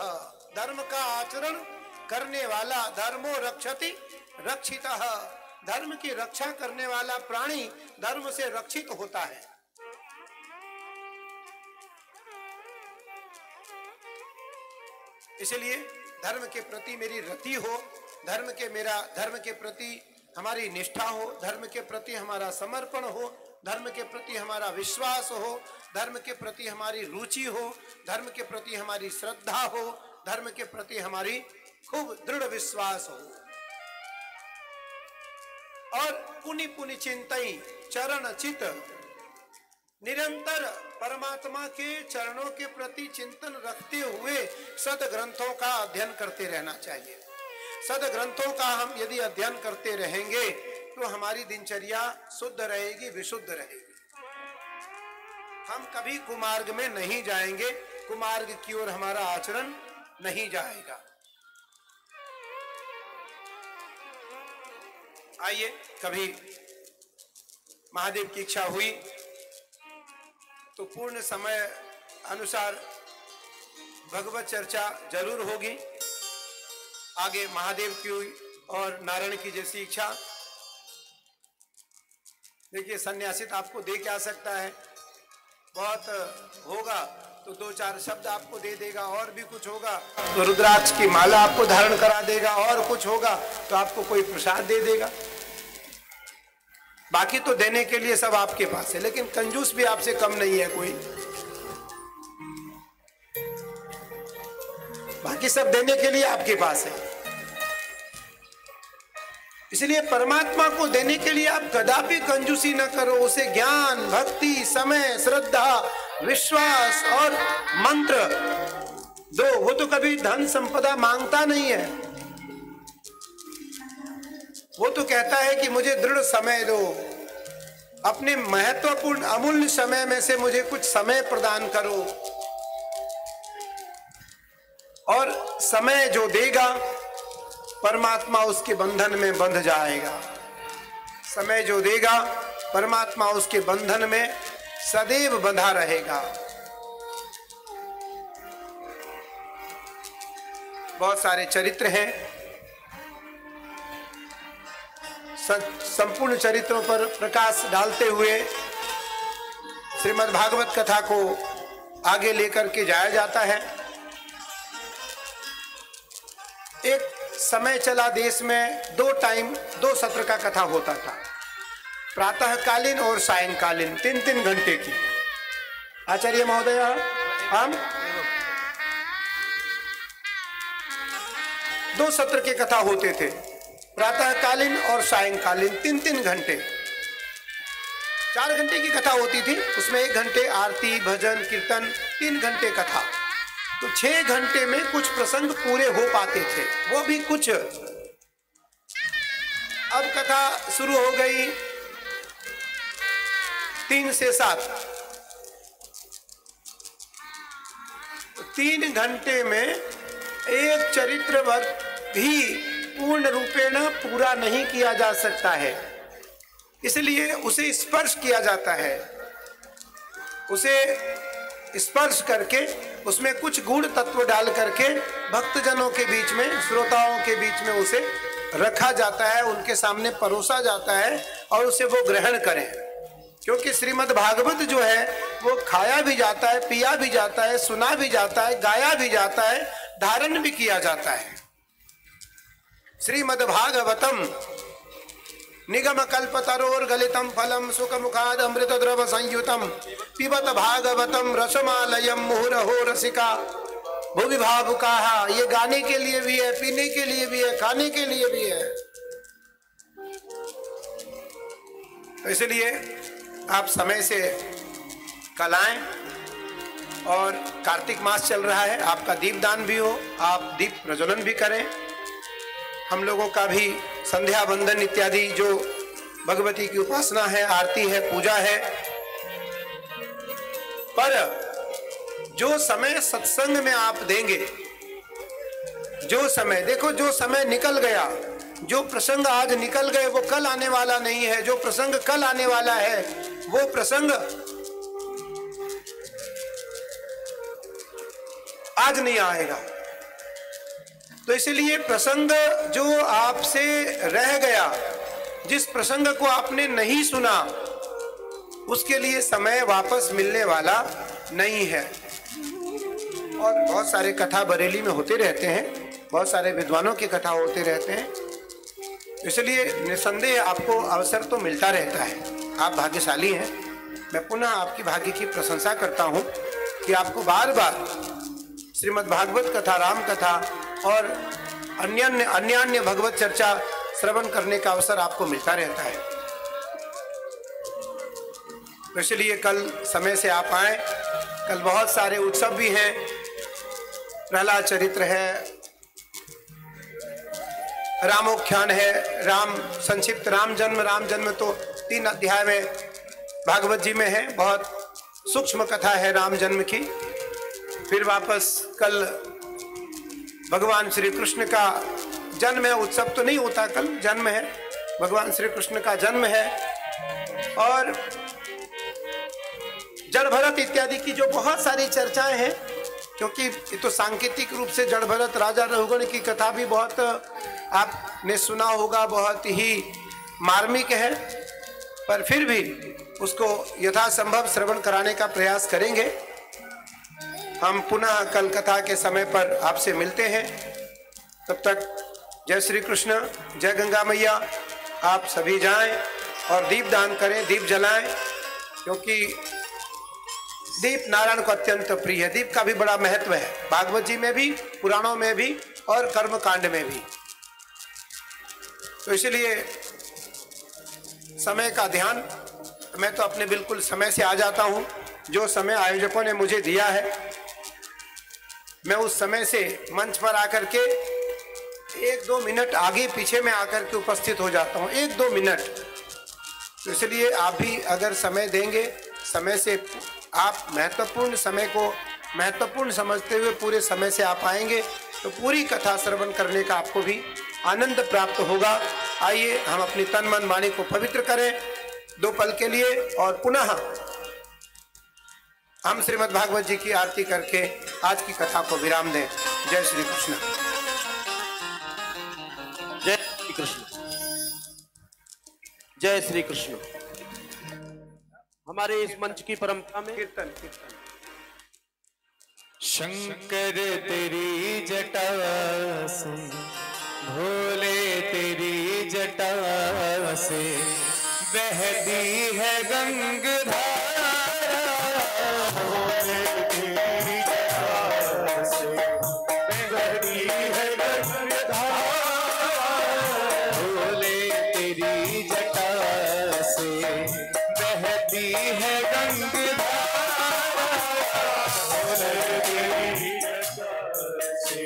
Speaker 1: धर्म का आचरण करने वाला, धर्मो रक्षति रक्षितः, धर्म की रक्षा करने वाला प्राणी धर्म से रक्षित होता है। इसलिए धर्म के प्रति मेरी रति हो, धर्म के प्रति हमारी निष्ठा हो, धर्म के प्रति हमारा समर्पण हो, धर्म के प्रति हमारा विश्वास हो, धर्म के प्रति हमारी रुचि हो, धर्म के प्रति हमारी श्रद्धा हो, धर्म के प्रति हमारी खूब दृढ़ विश्वास हो। और पुनि पुनि चिंतई चरण चित, निरंतर परमात्मा के चरणों के प्रति चिंतन रखते हुए सद ग्रंथों का अध्ययन करते रहना चाहिए। सद ग्रंथों का हम यदि अध्ययन करते रहेंगे तो हमारी दिनचर्या शुद्ध रहेगी, विशुद्ध रहेगी। हम कभी कुमार्ग में नहीं जाएंगे, कुमार्ग की ओर हमारा आचरण नहीं जाएगा। आइए कभी महादेव की इच्छा हुई तो पूर्ण समय अनुसार भगवत चर्चा जरूर होगी। आगे महादेव की और नारायण की जैसी इच्छा। देखिए सन्यासी तो आपको दे क्या सकता है, बहुत होगा तो 2-4 शब्द आपको दे देगा, और भी कुछ होगा तो रुद्राक्ष की माला आपको धारण करा देगा, और कुछ होगा तो आपको कोई प्रसाद दे देगा। बाकी तो देने के लिए सब आपके पास है, लेकिन कंजूस भी आपसे कम नहीं है कोई। बाकी सब देने के लिए आपके पास है। इसलिए परमात्मा को देने के लिए आप कदापि कंजूसी न करो। उसे ज्ञान, भक्ति, समय, श्रद्धा, विश्वास और मंत्र दो। वो तो कभी धन संपदा मांगता नहीं है। वो तो कहता है कि मुझे दृढ़ समय दो, अपने महत्वपूर्ण अमूल्य समय में से मुझे कुछ समय प्रदान करो। और समय जो देगा परमात्मा उसके बंधन में बंध जाएगा। समय जो देगा परमात्मा उसके बंधन में सदैव बंधा रहेगा। बहुत सारे चरित्र हैं, संपूर्ण चरित्रों पर प्रकाश डालते हुए श्रीमद् भागवत कथा को आगे लेकर के जाया जाता है। एक समय चला देश में 2 सत्र का कथा होता था, प्रातःकालीन और सायंकालीन 3-3 घंटे की। आचार्य महोदय, हम 2 सत्र के कथा होते थे, प्रातःकालीन और सायंकालीन 3-3 घंटे। 4 घंटे की कथा होती थी, उसमें 1 घंटे आरती, भजन, कीर्तन, 3 घंटे कथा। तो 6 घंटे में कुछ प्रसंग पूरे हो पाते थे, वो भी कुछ। अब कथा शुरू हो गई 3 से 7। 3 घंटे में एक चरित्र भी पूर्ण रूपेण पूरा नहीं किया जा सकता है। इसलिए उसे स्पर्श किया जाता है। उसे स्पर्श करके उसमें कुछ गुण तत्व डाल करके भक्तजनों के बीच में, श्रोताओं के बीच में उसे रखा जाता है, उनके सामने परोसा जाता है और उसे वो ग्रहण करें। क्योंकि श्रीमद् भागवत जो है वो खाया भी जाता है, पिया भी जाता है, सुना भी जाता है, गाया भी जाता है, धारण भी किया जाता है। श्रीमद् भागवतम निगम कल्पतरोर गलितम फलम सुख मुखाद अमृत द्रव संयुतम पिबत भागवतम रसमालयम मुहुरहो रसिका भुवि भावुकाहा। ये गाने के लिए भी है, पीने के लिए भी है, खाने के लिए भी है। तो इसलिए आप समय से कल आएं। और कार्तिक मास चल रहा है, आपका दीपदान भी हो, आप दीप प्रज्वलन भी करें। हम लोगों का भी संध्या वंदन इत्यादि जो भगवती की उपासना है, आरती है, पूजा है। पर जो समय सत्संग में आप देंगे, जो समय देखो, जो समय निकल गया, जो प्रसंग आज निकल गए वो कल आने वाला नहीं है। जो प्रसंग कल आने वाला है वो प्रसंग आज नहीं आएगा। तो इसलिए प्रसंग जो आपसे रह गया, जिस प्रसंग को आपने नहीं सुना, उसके लिए समय वापस मिलने वाला नहीं है। और बहुत सारे कथा बरेली में होते रहते हैं, बहुत सारे विद्वानों की कथा होते रहते हैं। इसलिए निसंदेह आपको अवसर तो मिलता रहता है, आप भाग्यशाली हैं। मैं पुनः आपकी भाग्य की प्रशंसा करता हूं कि आपको बार बार श्रीमद् भागवत कथा, राम कथा और अन्य भगवत चर्चा श्रवण करने का अवसर आपको मिलता रहता है। तो इसलिए कल समय से आप आए। कल बहुत सारे उत्सव भी हैं, प्रहलाद चरित्र है, रामोख्यान है, राम संक्षिप्त राम जन्म तो 3 अध्याय में भागवत जी में है। बहुत सूक्ष्म कथा है राम जन्म की। फिर वापस कल भगवान श्री कृष्ण का जन्म है। उत्सव तो नहीं होता, कल जन्म है, भगवान श्री कृष्ण का जन्म है। और जड़ भरत इत्यादि की जो बहुत सारी चर्चाएं हैं, क्योंकि ये तो सांकेतिक रूप से जड़ भरत राजा रघुगण की कथा भी बहुत आपने सुना होगा, बहुत ही मार्मिक है, पर फिर भी उसको यथासंभव श्रवण कराने का प्रयास करेंगे। हम पुनः कल कथा के समय पर आपसे मिलते हैं। तब तक जय श्री कृष्ण, जय गंगा मैया। आप सभी जाएं और दीप दान करें, दीप जलाएं, क्योंकि दीप नारायण को अत्यंत प्रिय है। दीप का भी बड़ा महत्व है, भागवत जी में भी, पुराणों में भी और कर्म कांड में भी। तो इसलिए समय का ध्यान, मैं तो अपने बिल्कुल समय से आ जाता हूं। जो समय आयोजकों ने मुझे दिया है, मैं उस समय से मंच पर आकर के 1-2 मिनट आगे पीछे में आकर के उपस्थित हो जाता हूं, 1-2 मिनट। तो इसलिए आप भी अगर समय देंगे, समय से आप महत्वपूर्ण समय को महत्वपूर्ण समझते हुए पूरे समय से आप आएंगे, तो पूरी कथा श्रवण करने का आपको भी आनंद प्राप्त होगा। आइए हम अपनी तन मन वाणी को पवित्र करें 2 पल के लिए, और पुनः हम श्रीमद् भागवत जी की आरती करके आज की कथा को विराम दें। जय श्री कृष्ण।
Speaker 3: जय श्री कृष्ण, जय श्री कृष्ण। हमारे इस मंच की परंपरा में
Speaker 1: कीर्तन कीर्तन।
Speaker 4: शंकर तेरी जटा से, भोले तेरी जटा से बहती है गंगाधारा, भोले तेरी जटा से बहती है गंगाधारा, भोले तेरी जटा से बहती है गंगाधारा, भोले तेरी जटा से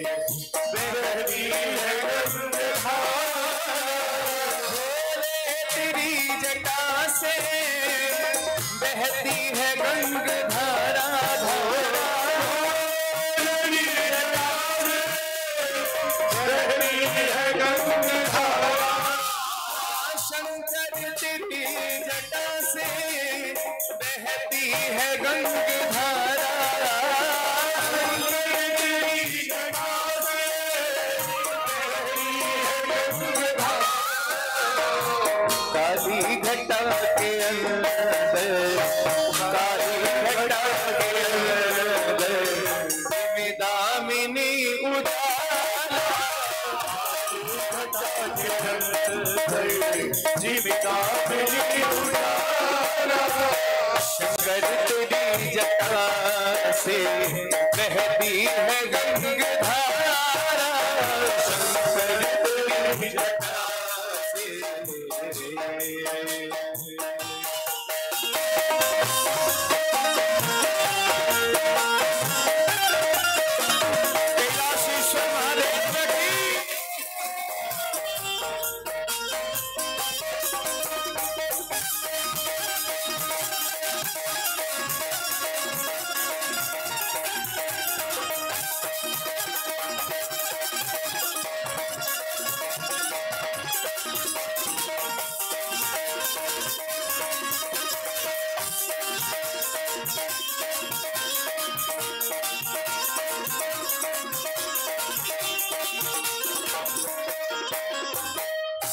Speaker 4: बहती है गंगाधारा, भोले तेरी जटा से बहती है गंगाधारा, तेरी जटा से बहती है गंगाधारा, शंकर तेरी जटा से बहती है गंगाधारा, तेरी जटा से बहती है गंगाधारा, काली घटा के अंदर, काली घटा के अंदर दामिनी उजाला, घटा के अंदर जीविका मिली उजाला, शंकर तेरी जटा से बहती है गंगाधारा, शंकर तेरी जटा से। कैलाशेश्वर महादेव की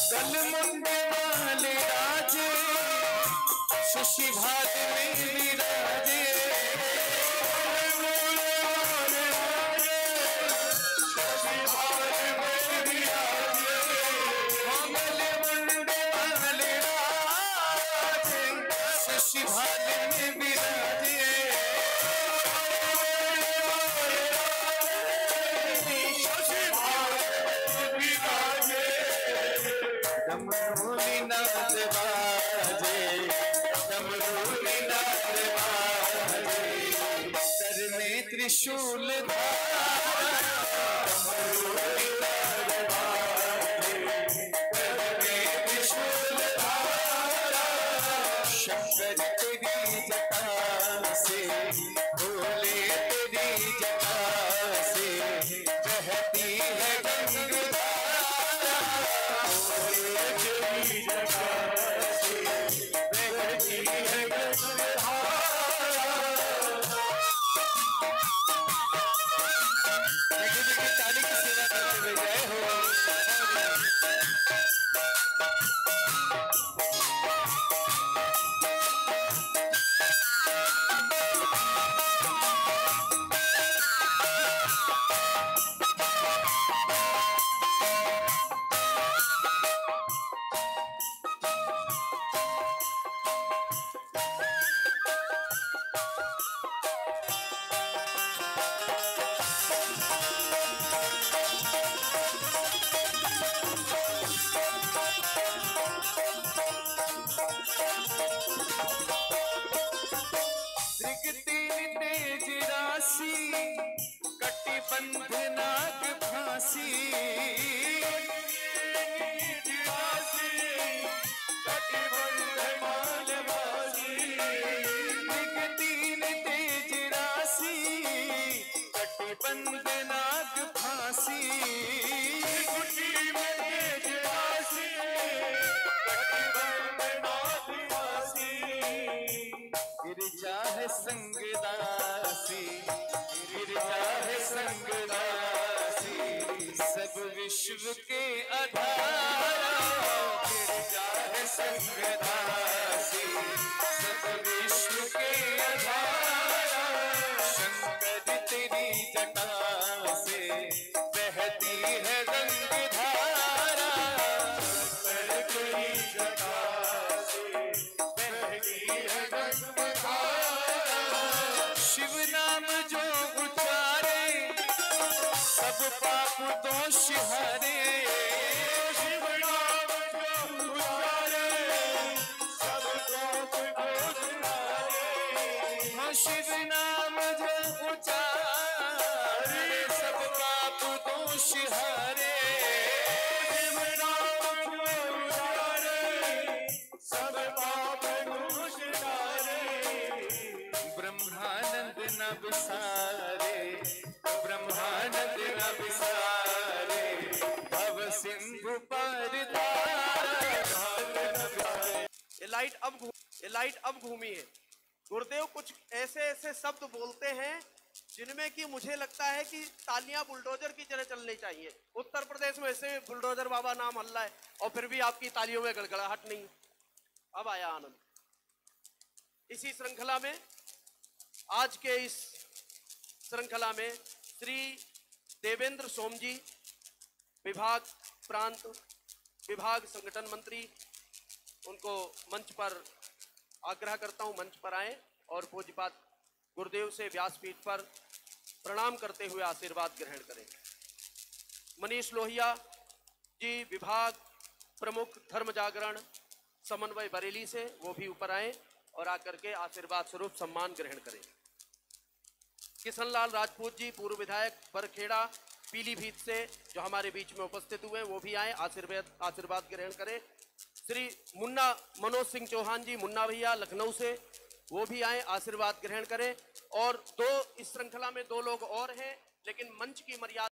Speaker 4: गलमुंड वाले राजे, शशि भाग में विराजे, शशि भाग में विराजे, गलमुंड वाले राजे, शशि भाग में विराजे, शशि भाग में विराजे, डमरूनी नाद बाजे, डमरूनी नाद बाजे, सर में त्रिशूल धारा, डमरूनी नाद बाजे, सर में त्रिशूल धारा, शंकर तेरी जटा से, भोले तेरी जटा से बहती है गंगाधारा, भोले तेरी जटा से बहती तीन तेज राशि कटिबंध नाग फांसी तीन तेज राशि कटिबंध नाग फांसी गिरजा है संगदासी गिरजा है संगदासी सब विश्व के आधार गिरजा है संगदासी सब विश्व के आधार शंकर तेरी जटा से बहती है रंग धारा शंकर तेरी जटा से बहती है रंग शिव नाम जो उचारे सब पाप दोष हरे शिव नाम जो उचारे सब पाप दोष हरे शिव नाम जो उचारे सब पाप दोष हरे शिव नाम जो उचारे सब पाप दोष हरे ब्रह्मानंद न विसारे ब्रह्मानंद न विसारे भव सिंधु पर
Speaker 3: ये लाइट अब घूमी है। गुरुदेव कुछ ऐसे ऐसे शब्द बोलते हैं जिनमें कि मुझे लगता है कि तालियां बुलडोजर की तरह चलनी चाहिए। उत्तर प्रदेश में ऐसे बुलडोजर बाबा नाम हल्ला है और फिर भी आपकी तालियों में गड़गड़ाहट नहीं। अब आया आनंद। इसी श्रृंखला में आज के इस श्रृंखला में श्री देवेंद्र सोम जी विभाग प्रांत विभाग संगठन मंत्री, उनको मंच पर आग्रह करता हूं मंच पर आए और पूज्यपाद गुरुदेव से व्यासपीठ पर प्रणाम करते हुए आशीर्वाद ग्रहण करें। मनीष लोहिया जी विभाग प्रमुख धर्म जागरण समन्वय बरेली से, वो भी ऊपर आए और आकर के आशीर्वाद स्वरूप सम्मान ग्रहण करें। किशनलाल राजपूत जी पूर्व विधायक बरखेड़ा पीलीभीत से जो हमारे बीच में उपस्थित हुए, वो भी आए आशीर्वाद ग्रहण करें। श्री मुन्ना मनोज सिंह चौहान जी मुन्ना भैया लखनऊ से, वो भी आए आशीर्वाद ग्रहण करें। और इस श्रृंखला में 2 लोग और हैं, लेकिन मंच की मर्यादा